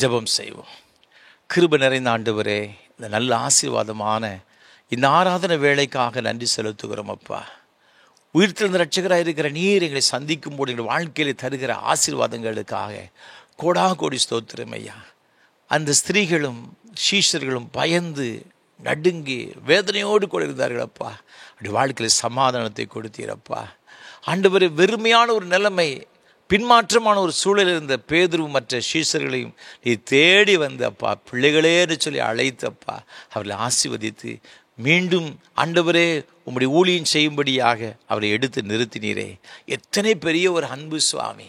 S1: ஜெபம் செய்வோம். கிருபை நிறைந்த ஆண்டவரே, இந்த நல்ல ஆசீர்வாதமான இந்த ஆராதனை வேளைக்காக நன்றி செலுத்துகிறோம் அப்பா. உயிர்த்தெழுந்த இரட்சகராக இருக்கிற நீர் எங்களை சந்திக்கும் போது எங்கள் வாழ்க்கையில் தருகிற ஆசீர்வாதங்களுக்காக கோடா கோடி ஸ்தோத்திரம் ஐயா. அந்த ஸ்திரீகளும் சீஷர்களும் பயந்து நடுங்கி வேதனையோடு கூட இருந்தார்கள் அப்பா. அப்படி வாழ்க்கையில் சமாதானத்தை கொடுத்தீரப்பா. ஆண்டவரே, வெறுமையான ஒரு நிலைமை, பின்மாற்றமான ஒரு சூழலில் இருந்த பேதுருவும் மற்ற சீஷர்களையும் நீ தேடி வந்து அப்பா, பிள்ளைகளேன்னு சொல்லி அழைத்தப்பா, அவர்களை ஆசீர்வதித்து மீண்டும் ஆண்டவரே உம்முடைய ஊழியம் செய்யும்படியாக அவரை எடுத்து நிறுத்தினீரே. எத்தனை பெரிய ஒரு அன்பு சுவாமி!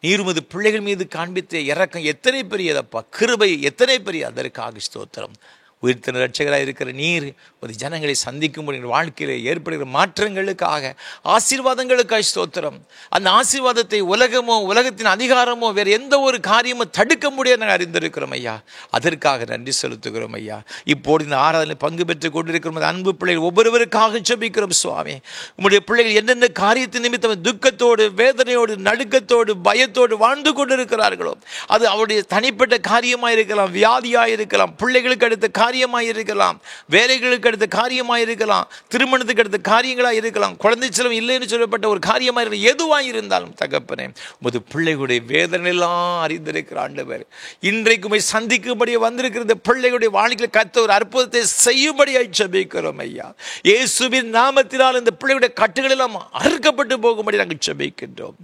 S1: நீர் உமது பிள்ளைகள் மீது காண்பித்த இரக்கம் எத்தனை பெரியதப்பா, கிருபை எத்தனை பெரிய, அதற்காக ஸ்தோத்திரம். உயிர்த்தெழுந்த இரட்சகராக இருக்கிற நீர் ஒரு ஜனங்களை சந்திக்கும் போது வாழ்க்கையில் ஏற்படுகிற மாற்றங்களுக்காக, ஆசீர்வாதங்களுக்காக ஸ்தோத்திரம். அந்த ஆசீர்வாதத்தை உலகமோ உலகத்தின் அதிகாரமோ வேறு எந்த ஒரு காரியமோ தடுக்க முடியாது நாங்கள் அறிந்திருக்கிறோம் ஐயா. அதற்காக நன்றி செலுத்துகிறோம் ஐயா. இப்போது இந்த ஆராதனை பங்கு பெற்றுக் கொண்டிருக்கிறோம் அன்பு பிள்ளைகள் ஒவ்வொருவருக்காக ஜெபிக்கிறோம் சுவாமி. உம்முடைய பிள்ளைகள் என்னென்ன காரியத்தின் நிமித்தம் துக்கத்தோடு, வேதனையோடு, நடுக்கத்தோடு, பயத்தோடு வாழ்ந்து கொண்டிருக்கிறார்களோ, அது அவருடைய தனிப்பட்ட காரியமாக இருக்கலாம், வியாதியாக இருக்கலாம், பிள்ளைகளுக்கு அடுத்த காரியமாக இருக்கலாம், வேலைகளுக்கு அடுத்த காரியமாக இருக்கலாம், திருமணத்துக்கு அடுத்த காரியங்களாக இருக்கலாம், குழந்தை செல்வம் இல்லைன்னு சொல்லப்பட்ட ஒரு காரியமாக இருக்கலாம், எதுவாக இருந்தாலும் தகப்பனே, உமது பிள்ளைகளுடைய வேதனையெல்லாம் அறிந்திருக்கிற ஆண்டவர், இன்றைக்குமே சந்திக்கும்படியே வந்திருக்கிற இந்த பிள்ளைகளுடைய வாழ்க்கையில் கர்த்தர் ஒரு அற்புதத்தை செய்யும்படியாய் ஜெபிக்கிறோம் ஐயா. இயேசுவின் நாமத்தினால் இந்த பிள்ளைகளுடைய கட்டுகள் எல்லாம் அறுக்கப்பட்டு போகும்படி நாங்கள் ஜெபிக்கின்றோம்.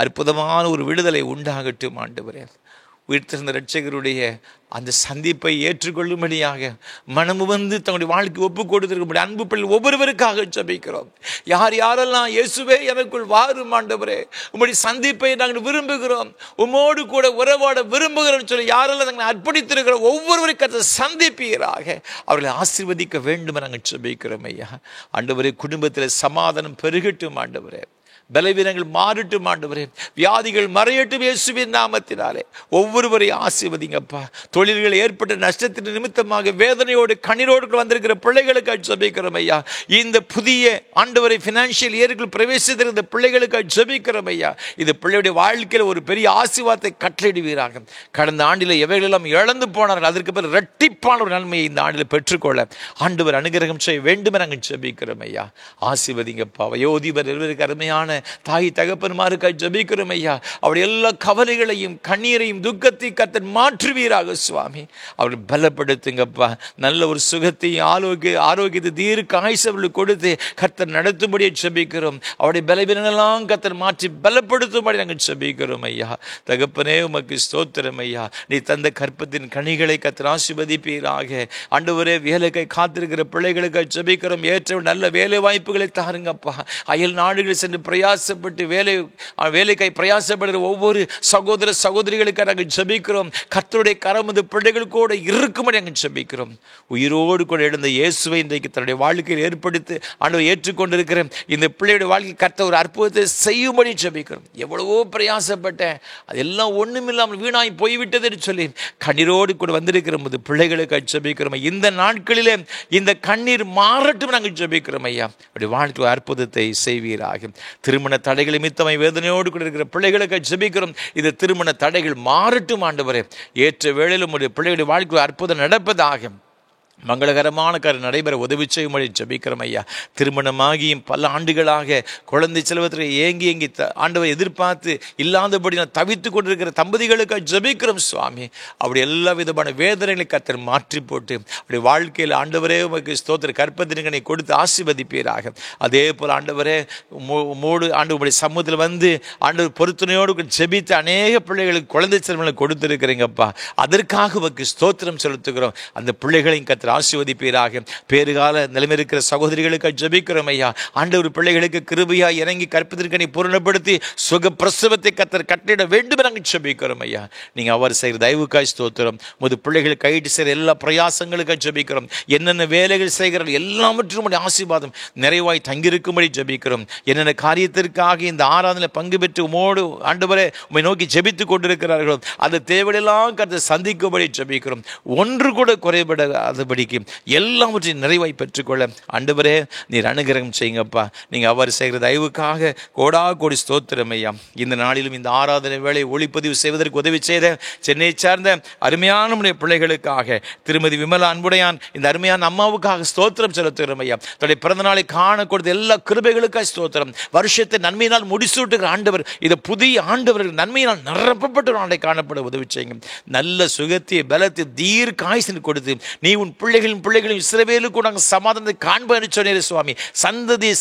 S1: அற்புதமான ஒரு விடுதலை உண்டாகட்டும் ஆண்டவரே. உயிர்த்தெழுந்த இரட்சகருடைய அந்த சந்திப்பை ஏற்றுக்கொள்ளும்படியாக மனமு வந்து தங்களுடைய வாழ்க்கை ஒப்புக் கொடுத்திருக்கும்படி அன்பு பிள்ளை ஒவ்வொருவருக்காக ஜெபிக்கிறோம். யார் யாரெல்லாம் இயேசுவே எனக்குள் வாரும் ஆண்டவரே, உம்முடைய சந்திப்பை நாங்கள் விரும்புகிறோம், உம்மோடு கூட உறவாட விரும்புகிறோம் சொல்லி யாரெல்லாம் நாங்கள் அர்ப்பணித்திருக்கிறோம் ஒவ்வொருவருக்கு அதை சந்திப்பீராக அவர்களை ஆசீர்வதிக்க வேண்டும் நாங்கள் ஜெபிக்கிறோம் ஐயா. ஆண்டவரே, குடும்பத்தில் சமாதானம் பெருகட்டும் ஆண்டவரே, பலவீனங்கள் மாறட்டும் ஆண்டவரே, வியாதிகள் மறையட்டும் இயேசுவின் நாமத்தினாலே. ஒவ்வொருவரையும் ஆசீர்வதிங்கப்பா. தொழில்கள் ஏற்பட்ட நஷ்டத்தின் நிமித்தமாக வேதனையோடு கண்ணீரோடு வந்திருக்கிற பிள்ளைகளுக்கு ஜெபிக்கிறோம் ஐயா. இந்த புதிய ஆண்டவரை பினான்சியல் இயர்கள் பிரவேசித்திருந்த பிள்ளைகளுக்கு ஜெபிக்கிறோம் ஐயா. இந்த பிள்ளையுடைய வாழ்க்கையில் ஒரு பெரிய ஆசீர்வாதத்தை கட்டளையிடுவீராக. கடந்த ஆண்டில் எவைகளெல்லாம் இழந்து போனார்கள், அதற்கு பிறகு இரட்டிப்பான ஒரு நன்மையை இந்த ஆண்டில் பெற்றுக்கொள்ள ஆண்டவர் அனுகிரகம் செய்ய வேண்டும் நாங்கள் ஜெபிக்கிறோம் ஐயா. ஆசீர்வதிங்கப்பா. வயோதிபர் இருவருக்கு அருமையான தாய் தகப்பன்மாருக்காய் ஜெபிக்கிறோம் ஐயா. அவருடைய எல்லா கவலைகளையும் கண்ணீரையும் துக்கத்தை கர்த்தர் மாற்றுவீராக சுவாமி. அவர்கள் பலப்படுத்துங்கப்பா. நல்ல ஒரு சுகத்தையும் ஆரோக்கியத்தை தீர்க்க ஆயுசு அவர்களுக்கு கொடுத்து கர்த்தர் நடத்தும்படியே ஜெபிக்கிறோம். அவருடைய பலவீனங்களெல்லாம் கர்த்தர் மாற்றி பலப்படுத்தும்படி நாங்கள் ஜெபிக்கிறோம் ஐயா. தகப்பனே, உமக்கு ஸ்தோத்திரம் ஐயா. நீ தந்த கற்பத்தின் கனிகளை கர்த்தர் ஆசீர்வதிப்பீராக. ஆண்டவரே, வேலைக்காய் காத்திருக்கிற பிள்ளைகளுக்காய் ஜெபிக்கிறோம். ஏற்ற நல்ல வேலை வாய்ப்புகளை தாருங்கப்பா. அயல் நாடுகளில் சென்று பிரயாசப்பட்டு வேலைக்காய் பிரயாசப்படுகிற ஒவ்வொரு சகோதர சகோதரிகளுக்கு நாங்கள் ஜெபிக்கிறோம். கர்த்தருடைய கரம் இந்த பிள்ளைகளுக்கூட இருக்கும்படி நாங்கள் ஜெபிக்கிறோம். உயிரோடு கூட எழுந்த இயேசுவை இன்றைக்கு தன்னுடைய வாழ்க்கையில் ஏற்படுத்தி ஆண்டவர் ஏற்றுக்கொண்டிருக்கிற இந்த பிள்ளையுடைய வாழ்க்கையில் கர்த்தர் ஒரு அற்புதத்தை செய்யும்படி ஜெபிக்கிறோம். எவ்வளவோ பிரயாசப்பட்டேன், அதெல்லாம் ஒன்றுமில்லாமல் வீணாய் போய்விட்டது என்று சொல்லி கண்ணீரோடு கூட வந்திருக்கிற போது பிள்ளைகளுக்கு ஜெபிக்கிறோம். இந்த நாட்களிலே இந்த கண்ணீர் மாறட்டும் நாங்கள் ஜெபிக்கிறோம் ஐயா. அப்படி வாழ்க்கை அற்புதத்தை செய்வீராக. திருமண தடைகள் நிமித்தம் வேதனையோடு கூட இருக்கிற பிள்ளைகளுக்கு ஜெபிக்கிறோம். இந்த திருமண தடைகள் மாறட்டும் ஆண்டவரே. ஏற்ற வேளையில் உம்முடைய பிள்ளைகளுடைய வாழ்க்கை அற்புதம் நடப்பதாக. மங்களகரமான காரியம் நடைபெற உதவி செய்யும்படி ஜெபிக்கிறோம் ஐயா. திருமணமாகியும் பல ஆண்டுகளாக குழந்தை செல்வத்திற்கு ஏங்கி ஆண்டவரை எதிர்பார்த்து இல்லாதபடி நான் தவித்து கொண்டிருக்கிற தம்பதிகளுக்கு ஜெபிக்கிறோம் சுவாமி. அப்படி எல்லா விதமான வேதனைகளை கர்த்தர் மாற்றி போட்டு அப்படி வாழ்க்கையில் ஆண்டவரே உமக்கு ஸ்தோத்திர கற்பத்தினை கொடுத்து ஆசீர்வதிப்பீராக. அதே போல் ஆண்டவரே, மூடு ஆண்டவருடைய சமூகத்தில் வந்து ஆண்டவர் பொருத்தனையோடு ஜெபித்து அநேக பிள்ளைகளுக்கு குழந்தை செல்வங்களை கொடுத்திருக்கிறீங்கப்பா. அதற்காக உமக்கு ஸ்தோத்திரம் செலுத்துகிறோம். அந்த பிள்ளைகளையும் கர்த்தர் ஆசீர்வதிப்பீராக. பேறுகால நிலைமை இருக்கிற சகோதரிகளுக்கு ஜெபிக்கிறோம் ஐயா. ஆண்டவர் பிள்ளைகளுக்கு கிருபையா இறங்கி கற்பத்திற்கனை பூரணப்படுத்தி சுக பிரசவத்தை கர்த்தர் கட்டளையிட வேண்டும் நாங்கள் ஜெபிக்கிறோம் ஐயா. நீங்க அவர் செய்கிற தயவுக்காய் ஸ்தோத்திரம். முது பிள்ளைகள் கைட்டு செய்கிற எல்லா பிரயாசங்களுக்காக ஜெபிக்கிறோம். என்னென்ன வேலைகள் செய்கிறார்கள் எல்லாவற்றும் ஆசீர்வாதம் நிறைவாய் தங்கியிருக்கும்படி ஜெபிக்கிறோம். என்னென்ன காரியத்திற்காக இந்த ஆராதனை பங்கு பெற்று உமோடு ஆண்டவரே உம்மை நோக்கி ஜெபித்துக் கொண்டிருக்கிறார்களோ அந்த தேவையெல்லாம் கர்த்தர் சந்திக்கும்படி ஜெபிக்கிறோம். ஒன்று கூட குறைபடாதபடி படிக்கும் எல்லாவற்றையும் நிறைவாய் பெற்றுக்கொள்ள ஆண்டவரே நீர் அனுகிரகம் செய்யுங்கப்பா. நீங்கள் அவர் செய்கிற தயவுக்காக கோடா கோடி ஸ்தோத்திரம் ஐயா. இந்த நாளிலும் இந்த ஆராதனை வேளை ஒளிப்பதிவு செய்வதற்கு உதவி செய்த சென்னை சார்ந்த அருமையான பிள்ளைகளுக்காக திருமதி விமலா அன்புடையான் இந்த அருமையான அம்மாவுக்காக ஸ்தோத்திரம் செலுத்துகிறோம் ஐயா. தன்னுடைய பிறந்த நாளை காண கொடுத்த எல்லா கிருபைகளுக்காக ஸ்தோத்திரம். வருஷத்தை நன்மையினால் முடிசூட்டுகிற ஆண்டவர், இதை புதிய ஆண்டவர் நன்மையினால் நிரப்பப்பட்ட நாளை காணப்பட உதவி செய்யுங்க. நல்ல சுகத்தை பலத்தை தீர்க்காயுசை கொடுத்து நீ உன் பிள்ளைகளின் இஸ்ரவேலுக்கு நாங்கள் சமாதானத்தை காண்பேன்னு சொன்னீர் சுவாமி.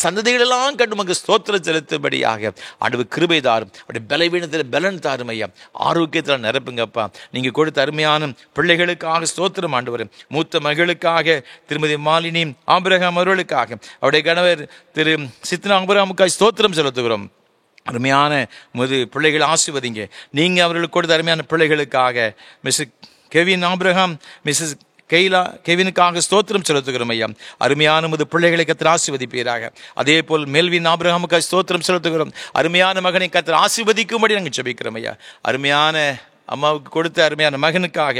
S1: சந்ததிகளெல்லாம் கண்டு உமக்கு ஸ்தோத்திரம் செலுத்தும்படியாக ஆண்டவர் கிருபை தாரும். அப்படி பலவீனத்தில் பலன் தாரும் ஐயா. ஆரோக்கியத்தில் நிரப்புங்கப்பா. நீங்கள் கொடுத்த அருமையான பிள்ளைகளுக்காக ஸ்தோத்திரம் ஆண்டவர். மூத்த மகளுக்காக திருமதி மாலினி ஆபிரகாம் அவர்களுக்காக, அவருடைய கணவர் திரு சித்னா ஆபிரகாமுக்காக ஸ்தோத்திரம் செலுத்துகிறோம். அருமையான பிள்ளைகளை ஆசீர்வதிங்க. நீங்கள் அவர்களுக்கு கொடுத்த அருமையான பிள்ளைகளுக்காக மிஸ்ஸஸ் கெவின் ஆபிரகாம், மிஸ்ஸஸ் கெவினுக்காக ஸ்தோத்திரம் செலுத்துகிறோம் ஐயா. அருமையான பிள்ளைகளை கர்த்தர் ஆசீர்வதிப்பீராக. அதே போல் மெல்வின் ஆபிரகாமுக்காக ஸ்தோத்திரம் செலுத்துகிறோம். அருமையான மகனை கர்த்தர் ஆசீர்வதிக்கும்படி நாங்கள் ஜெபிக்கிறோம் ஐயா. அருமையான அம்மாவுக்கு கொடுத்த அருமையான மகனுக்காக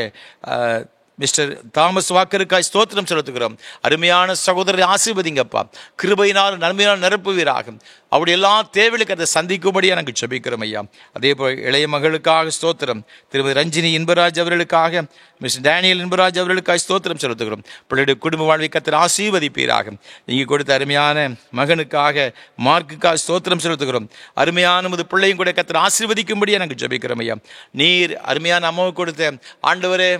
S1: மிஸ்டர் தாமஸ் வாக்கருக்காய் ஸ்தோத்திரம் செலுத்துகிறோம். அருமையான சகோதரரை ஆசீர்வதிங்கப்பா. கிருபையினால் நன்மையினால் நிரப்புவீராகும். அவருடைய எல்லா தேவைகளுக்கு அதை சந்திக்கும்படியாக நாங்கள் ஜெபிக்கிறோம் ஐயா. அதே போல் இளைய மகளுக்காக ஸ்தோத்திரம். திருமதி ரஞ்சினி இன்பராஜ் அவர்களுக்காக, மிஸ்டர் டேனியல் இன்பராஜ் அவர்களுக்காக ஸ்தோத்திரம் செலுத்துகிறோம். பிள்ளைகளுடைய குடும்ப வாழ்வை கர்த்தர் ஆசீர்வதிப்பீராகும். நீங்கள் கொடுத்த அருமையான மகனுக்காக மார்க்குக்காக ஸ்தோத்திரம் செலுத்துகிறோம். அருமையான பிள்ளையும் கூட கர்த்தர் ஆசீர்வதிக்கும்படியாக நாங்கள் ஜெபிக்கிறோம் ஐயா. நீர் அருமையான அம்மாவுக்கு கொடுத்த ஆண்டவரே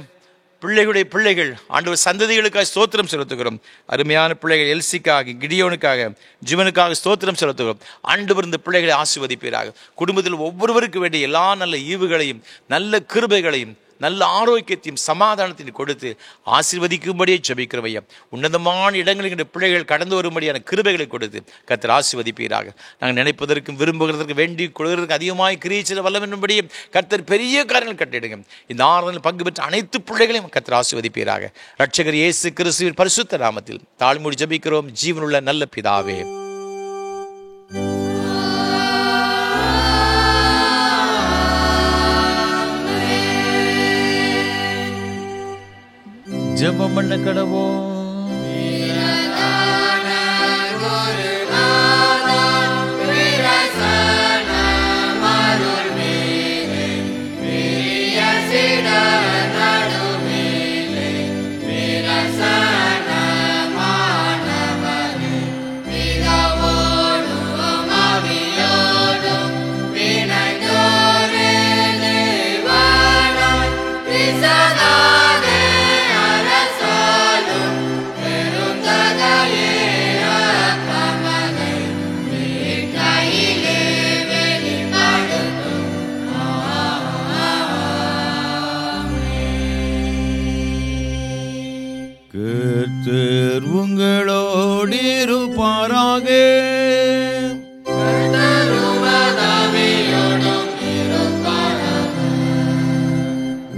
S1: பிள்ளைகள் ஆண்டவர் சந்ததிகளுக்காக ஸ்தோத்திரம் செலுத்துகிறோம். அருமையான பிள்ளைகள் எல்சிக்காக, கிடியோனுக்காக, ஜீவனுக்காக ஸ்தோத்திரம் செலுத்துகிறோம். ஆண்டவர் இந்த பிள்ளைகளை ஆசீர்வதிப்பீராக. குடும்பத்தில் ஒவ்வொருவருக்கு வேண்டிய எல்லா நல்ல ஈவுகளையும் நல்ல கிருபைகளையும் நல்ல ஆரோக்கியத்தையும் சமாதானத்தையும் கொடுத்து ஆசீர்வதிக்கும்படியே ஜெபிக்கிறோம் ஐயா. உன்னதமான இடங்களில் பிள்ளைகள் கடந்து வரும்படியான கிருபைகளை கொடுத்து கர்த்தர் ஆசீர்வதிப்பீராக. நாங்கள் நினைப்பதற்கும் விரும்புகிறதற்கு வேண்டி கொள்வதற்கு அதிகமாக கிரியைச்சல் வல்லவென்படியே கர்த்தர் பெரிய காரியங்கள் கட்டிடுங்க. இந்த ஆராதனையில் பங்கு பெற்ற அனைத்து பிள்ளைகளையும் கர்த்தர் ஆசீர்வதிப்பீராக. இரட்சகர் இயேசு கிறிஸ்துவின் பரிசுத்த நாமத்தில் தாழ்மொழி ஜெபிக்கிறோம் ஜீவனுள்ள நல்ல பிதாவே. ஜெபம் பண்ண கடவோம்.
S4: கர்த்தர் உங்களோடு இருப்பாராக.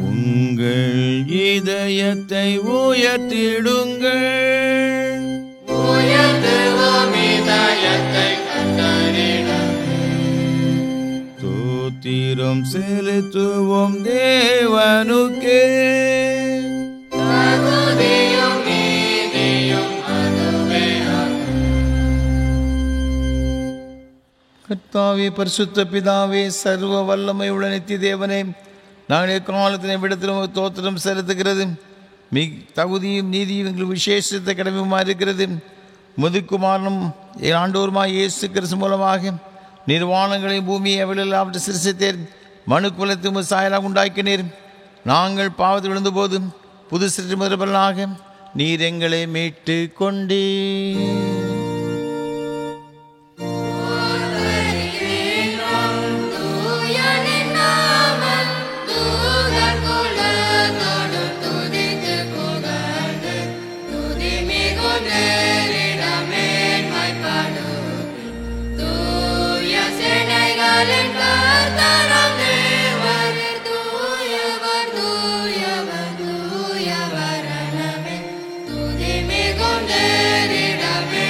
S4: உங்கள் இதயத்தை உயர்த்திடுங்கள். ஸ்தோத்திரம் செலுத்துவோம் தேவனுக்கே.
S1: கர்த்தாவே, பரிசுத்த பிதாவே, சர்வ வல்லமை உள்ள நித்திய தேவனே, நாங்கள் காலத்தினை விடத்திலும் தோத்திரம் செலுத்துகிறது. தகுதியும் நீதியும் எங்களுக்கு விசேஷத்தை கடமையுமா இருக்கிறது. முதுகுமாரனும் ஆண்டோருமாய் இயேசு கிறிஸ்து மூலமாக நிர்வாணங்களையும் பூமியை அவர்களாவற்றை சிருஷ்டித்தீர். மனு குலத்து சாயலாக உண்டாக்கினீர். நாங்கள் பாவத்தில் விழுந்த போது புது சிருஷ்டி முதல்வர்களாக நீர் எங்களை மீட்டு கொண்டீர்.
S5: துதி மிகுந்தேரிடமே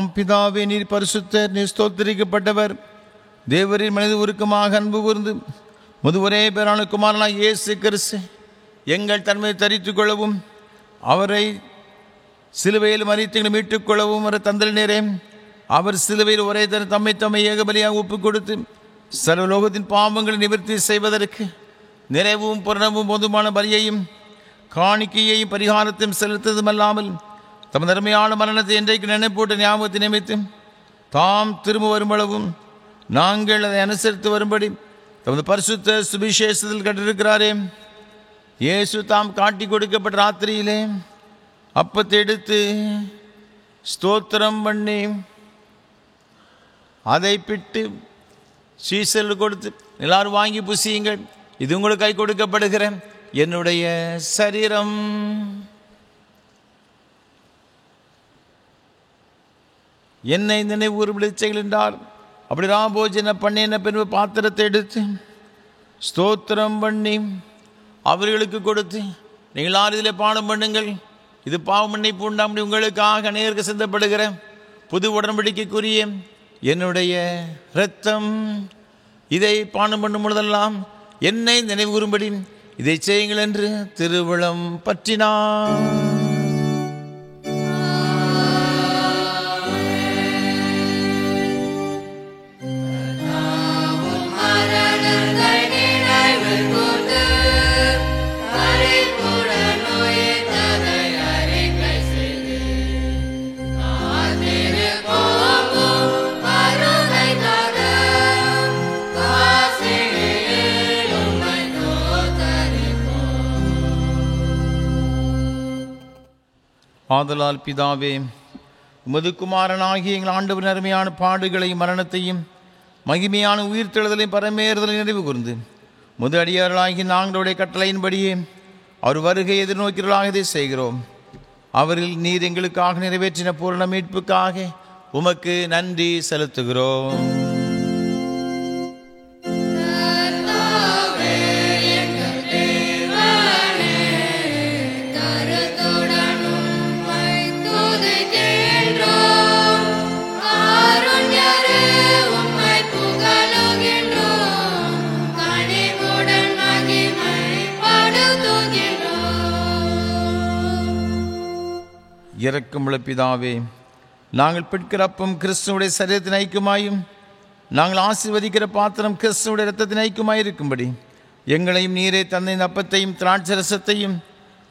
S1: ஆம் பிதாவே, நீர் பரிசுத்தர், நீர் ஸ்தோத்திரிக்கப்பட்டவர். தேவரின் மனித உருக்கமாக அன்பு கூர்ந்து முதுவரே பேரான குமாரனாக இயேசு கிறிஸ்து எங்கள் தன்மையை தரித்துக் கொள்ளவும், அவரை சிலுவையில் மரித்து மீட்டுக் கொள்ளவும் வர தந்தல் நேரே. அவர் சிலுவையில் ஒரே தம்மை ஏகபலியாக ஒப்புக் கொடுத்து சர்வலோகத்தின் பாவங்களை நிவர்த்தி செய்வதற்கு நிறைவும் பூரணமும் பொதுமான பலியையும் காணிக்கையையும் பரிகாரத்தையும் செலுத்ததுமல்லாமல் தமது அருமையான மரணத்தை இன்றைக்கு நினைப்பூட்ட ஞாபகத்தை நிமித்து தாம் திரும்ப வரும்பளவும் நாங்கள் அதை அனுசரித்து வரும்படி தமது பரிசுத்த சுவிசேஷத்தில் கட்டிருக்கிறாரே. இயேசு தாம் காட்டி கொடுக்கப்பட்ட ராத்திரியிலே அப்பத்தை எடுத்து ஸ்தோத்திரம் பண்ணி அதை பிட்டு சீசல் கொடுத்து, எல்லாரும் வாங்கி புசியுங்கள், இது உங்களுக்கு கை கொடுக்கப்படுகிற என்னுடைய சரீரம். என்னை நினைவு செய்கின்றார். அப்படி ராபோஜன பண்ணின பின்பு பாத்திரத்தை எடுத்து ஸ்தோத்திரம் பண்ணி அவர்களுக்கு கொடுத்து, நீங்கள் யார் இதில் பானம் பண்ணுங்கள், இது பாவ மன்னிப்பு உண்டாம்படி உங்களுக்காக அநேகருக்கு சிந்தப்படுகிற புது உடன்படிக்கைக்குரிய என்னுடைய இரத்தம். இதை பானம் பண்ணும் பொழுதெல்லாம் என்னை நினைவு கூறும்படி இதை செய்யுங்கள் என்று திருவுளம் பற்றினார். ஆதலால் பிதாவே, உமது குமாரனாகிய எங்கள் ஆண்டவரின் அருமையான பாடுகளையும் மரணத்தையும் மகிமையான உயிர்த்தெழுதலையும் பரமேறுதலை நினைவு கூர்ந்து முது அடியார்களாகி நாங்களுடைய கட்டளையின்படியே அவர் வருகை எதிர்நோக்கிறவர்களாக இதை செய்கிறோம். அவரில் நீர் எங்களுக்காக நிறைவேற்றின பூரண மீட்புக்காக உமக்கு நன்றி செலுத்துகிறோம். இரக்கமுள்ள பிதாவே, நாங்கள் பிடிக்கிற அப்பம் கிறிஸ்துவுடைய சரீரத்தின் ஐக்கியமாயும் நாங்கள் ஆசீர்வதிக்கிற பாத்திரம் கிறிஸ்துவுடைய இரத்தத்தின் ஐக்கியமாயிருக்கும்படி எங்களையும் நீரே தந்தை அப்பத்தையும் திராட்சரசத்தையும்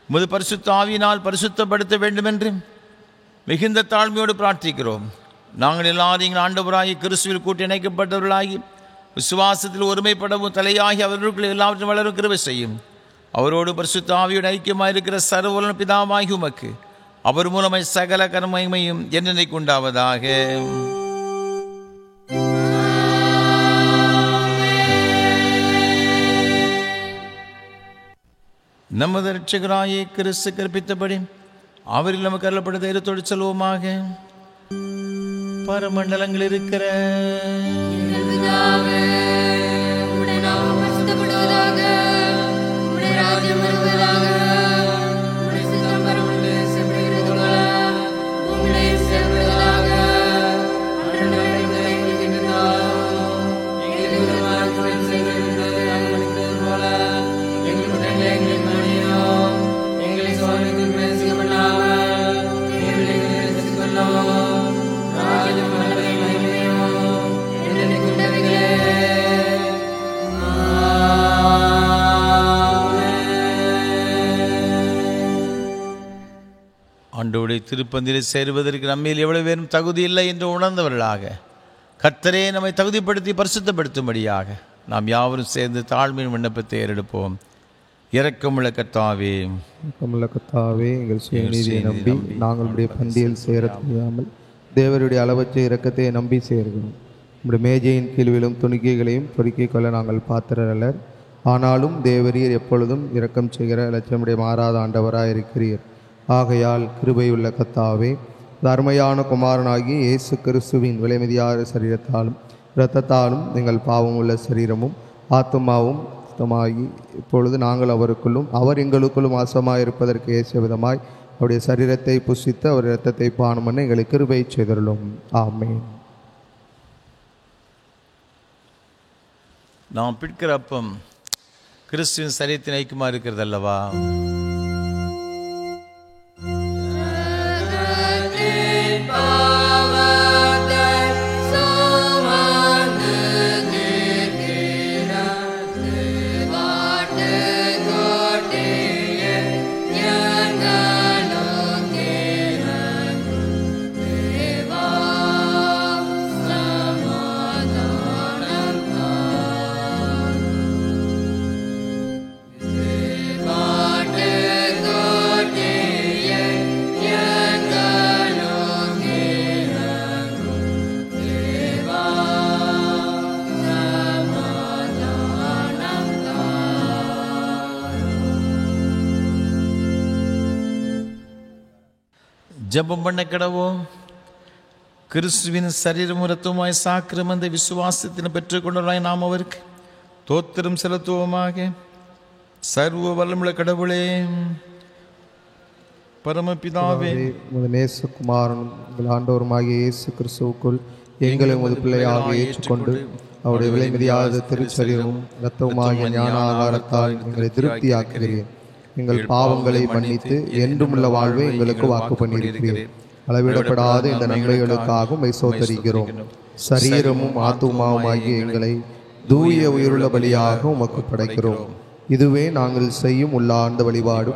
S1: முது பரிசுத்த ஆவியினால் பரிசுத்தப்படுத்த வேண்டுமென்று மிகுந்த தாழ்மையோடு பிரார்த்திக்கிறோம். நாங்கள் எல்லாரும் எங்கள் ஆண்டவராகி கிறிஸ்துவில் கூட்டி இணைக்கப்பட்டவர்களாகி விசுவாசத்தில் ஒருமைப்படவும் தலையாகி அவர்களுக்குள் எல்லாவற்றும் வளரும் கிருபை செய்யும். அவரோடு பரிசுத்த ஆவியோடு ஐக்கியமாயிருக்கிற சர்வவல்ல பிதாவாகி உமக்கு அவர் மூலமாய் சகல கர்மமையும் என்னென்னைக்கு உண்டாவதாக. நமது இரட்சகராகிய கிறிஸ்து கற்பித்தபடி அவரில் நமக்கு அருளப்பட்ட தைரியத்தோடு செல்வோமாக. பரமண்டலங்கள் இருக்கிற ஆண்டவருடைய திருப்பந்தியில் சேருவதற்கு நம்மில் எவ்வளவு பேரும் தகுதி இல்லை என்று உணர்ந்தவர்களாக கர்த்தரே நம்மை தகுதிப்படுத்தி பரிசுத்தப்படுத்தும்படியாக நாம் யாவரும் சேர்ந்து தாழ்மையின் விண்ணப்பத்தை ஏறெடுப்போம். இரக்கமுள்ள கர்த்தாவே,
S2: எங்கள் சுயநீதியை நம்பி நாங்களுடைய பந்தியில் சேர தெரியாமல் தேவருடைய அளவற்ற இரக்கத்தை நம்பி சேர்கிறோம். நம்முடைய மேஜையின் கீழ்விலும் துணிக்கைகளையும் பொறுக்கிக் கொள்ள நாங்கள் பாத்திரர். ஆனாலும் தேவரீர் எப்பொழுதும் இரக்கம் செய்கிற லட்சமுடைய மாறாத ஆண்டவராக இருக்கிறீர். ஆகையால் கிருபையுள்ள கர்த்தாவே, தர்மையான குமாரனாகி இயேசு கிறிஸ்துவின் விலைமதியாத சரீரத்தாலும் இரத்தத்தாலும் எங்கள் பாவம் உள்ள சரீரமும் ஆத்துமாவும் சுத்தமாகி இப்பொழுது நாங்கள் அவருக்குள்ளும் அவர் எங்களுக்குள்ளும் வாசமாயிருப்பதற்கு ஏற்ற விதமாய் அவருடைய சரீரத்தை புசித்து அவர் இரத்தத்தை பானம் பண்ண எங்களுக்கு கிருபை செய்தருளும். ஆமென்.
S1: நாம் பிடிக்கிற அப்பம் கிறிஸ்துவின் சரீரத்தின் ஐக்கியமா இருக்கிறது அல்லவா? ஜெபம் பண்ண கடவோம். கிறிஸ்துவின் சரீரம் ரத்தமாய் சாக்கிரமந்த விசுவாசத்தினை பெற்றுக்கொண்டவராய் நாம் அவருக்கு தோத்திரம் செலுத்துவோமாக. சர்வ வல்லமுள்ள கடவுளே, பரமபிதாவே,
S2: நேசகுமாரன் உங்கள் ஆண்டவருமாகிய இயேசு கிறிஸ்துவுக்குள் எங்களை உமது பிள்ளையாக ஏற்றுக்கொண்டு அவருடைய விலைமதியாத திருச்சரீரமும் இரத்தவுமாகிய ஞான ஆகாரத்தால் எங்களை திருப்தியாக்குகிறேன். எங்கள் பாவங்களை மன்னித்து என்றுமுள்ள வாழ்வை எங்களுக்கு வாக்கு பண்ணியிருக்கிறேன். அளவிடப்படாத இந்த நன்மைகளுக்காகவும் சோதரிக்கிறோம். சரீரமும் ஆத்துமாவுமாகிய எங்களை தூய உயிருள்ள பலியாக உமக்கு படைக்கிறோம். இதுவே நாங்கள் செய்யும் உள்ளார்ந்த வழிபாடு.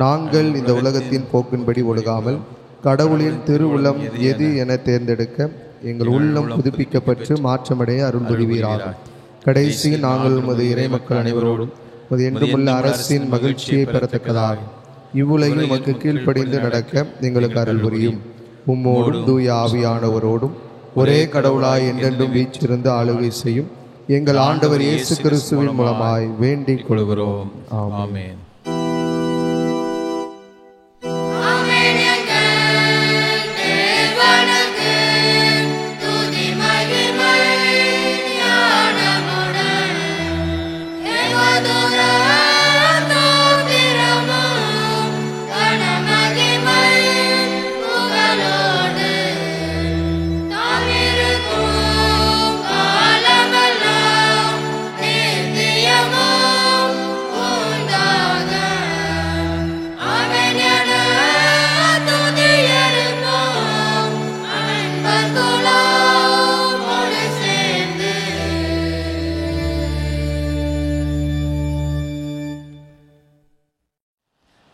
S2: நாங்கள் இந்த உலகத்தின் போக்கின்படி ஒழுகாமல் கடவுளின் திருவுள்ளம் எது என தேர்ந்தெடுக்க எங்கள் உள்ளம் புதுப்பிக்கப்பட்டு மாற்றமடைய அருள் புரிவீராக. கடைசியில் நாங்கள் உமது இறைமக்கள் அனைவரோடும் உமது என்றுமுள்ள அரசின் மகிழ்ச்சியை பெறத்தக்கதாக இவ்வுலகில் உமக்கு கீழ்ப்படிந்து நடக்க எங்களுக்கு அருள் புரியும். உம்மோடும் தூய ஆவியானவரோடும் ஒரே கடவுளாய் என்றென்றும் வீற்றிருந்து ஆளுகை செய்யும் எங்கள் ஆண்டவர் இயேசு கிறிஸ்துவின் மூலமாய் வேண்டிக் கொள்கிறோம். ஆமென்.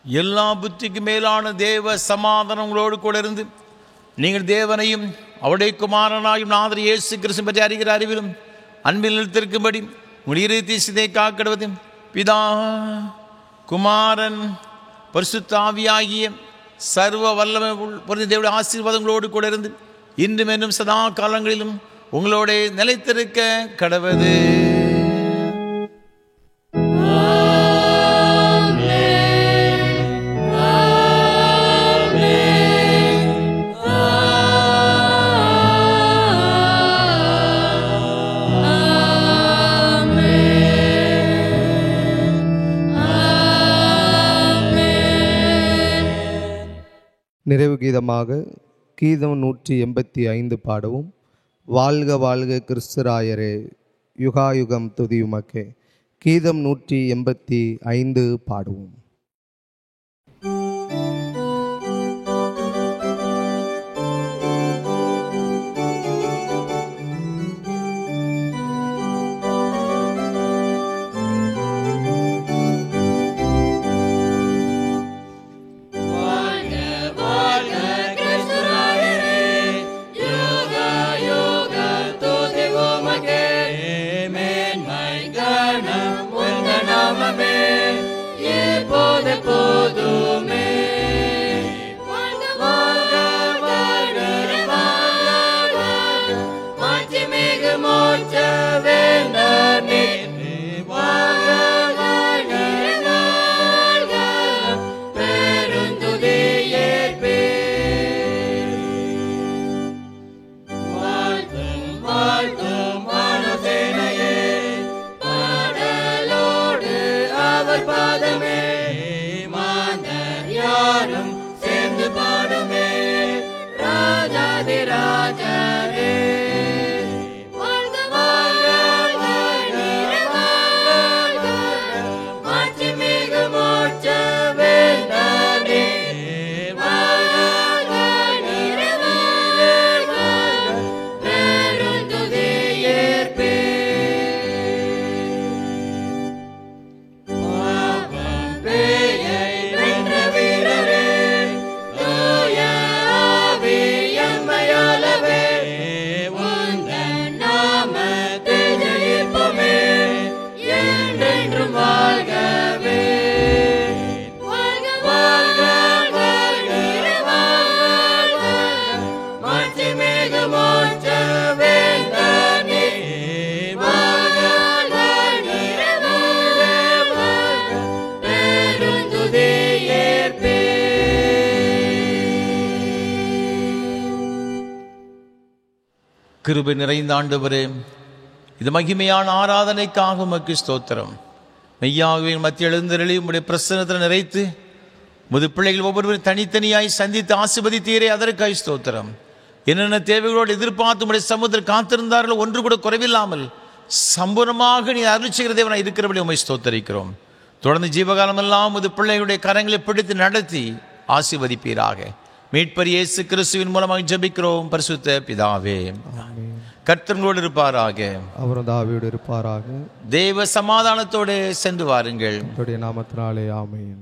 S1: எல்லா புத்திக்கு மேலான தேவ சமாதானம் உங்களோடு கூட இருந்து நீங்கள் தேவனையும் அவருடைய குமாரனாயும் நாதர் இயேசு கிறிஸ்து பற்றி அறிகிற அறிவிலும் அன்பில் நிலைத்திருக்கும்படி உங்கள் இருதயத்தை சிதை காக்கிடுவது பிதா குமாரன் பரிசுத்த ஆவியாகிய சர்வ வல்லமை பொருந்திய தேவனுடைய ஆசீர்வாதங்களோடு கூட இருந்து இன்றும் என்னும் சதா காலங்களிலும் உங்களோட நிலைத்திருக்க கடவது.
S2: நிறைவு கீதமாக கீதம் 185 பாடவும். வாழ்க வாழ்க கிறிஸ்துராயரே, யுகாயுகம் துதியுமக்கே. கீதம் 185 பாடுவோம்.
S3: பாதமே மாந்தர் யாரும்
S1: கிருபை நிறைந்த ஆண்டவரே, இது மகிமையான ஆராதனைக்காக உமக்கு ஸ்தோத்திரம். மெய்யாகவே மத்திய எழுந்தருளி உம்முடைய பிரசன்னத்தில் நிறைத்து முது பிள்ளைகள் ஒவ்வொருவரும் தனித்தனியாய் சந்தித்து ஆசீர்வதித்தீரே, அதற்காய் ஸ்தோத்திரம். என்னென்ன தேவைகளோடு எதிர்பார்த்து உம்முடைய சமூகத்தில் காத்திருந்தார்கள், ஒன்று கூட குறைவில்லாமல் சம்பூர்ணமாக நீ அருள் செய்கிற தேவனாய் இருக்கிறபடி உம்மை ஸ்தோத்தரிக்கிறோம். தொடர்ந்து ஜீவகாலமெல்லாம் முது பிள்ளைகளுடைய கரங்களை பிடித்து நடத்தி ஆசீர்வதிப்பீராக. மீட்பர் இயேசு கிறிஸ்துவின் மூலமாக ஜெபிக்கிறோம் பரிசுத்த பிதாவே. கர்த்தரோடு இருப்பாராக,
S2: அவரும் தாவீயோடு இருப்பாராக.
S1: தேவ சமாதானத்தோடு சென்று வாருங்கள்.
S2: நாமத்தினாலே ஆமென்.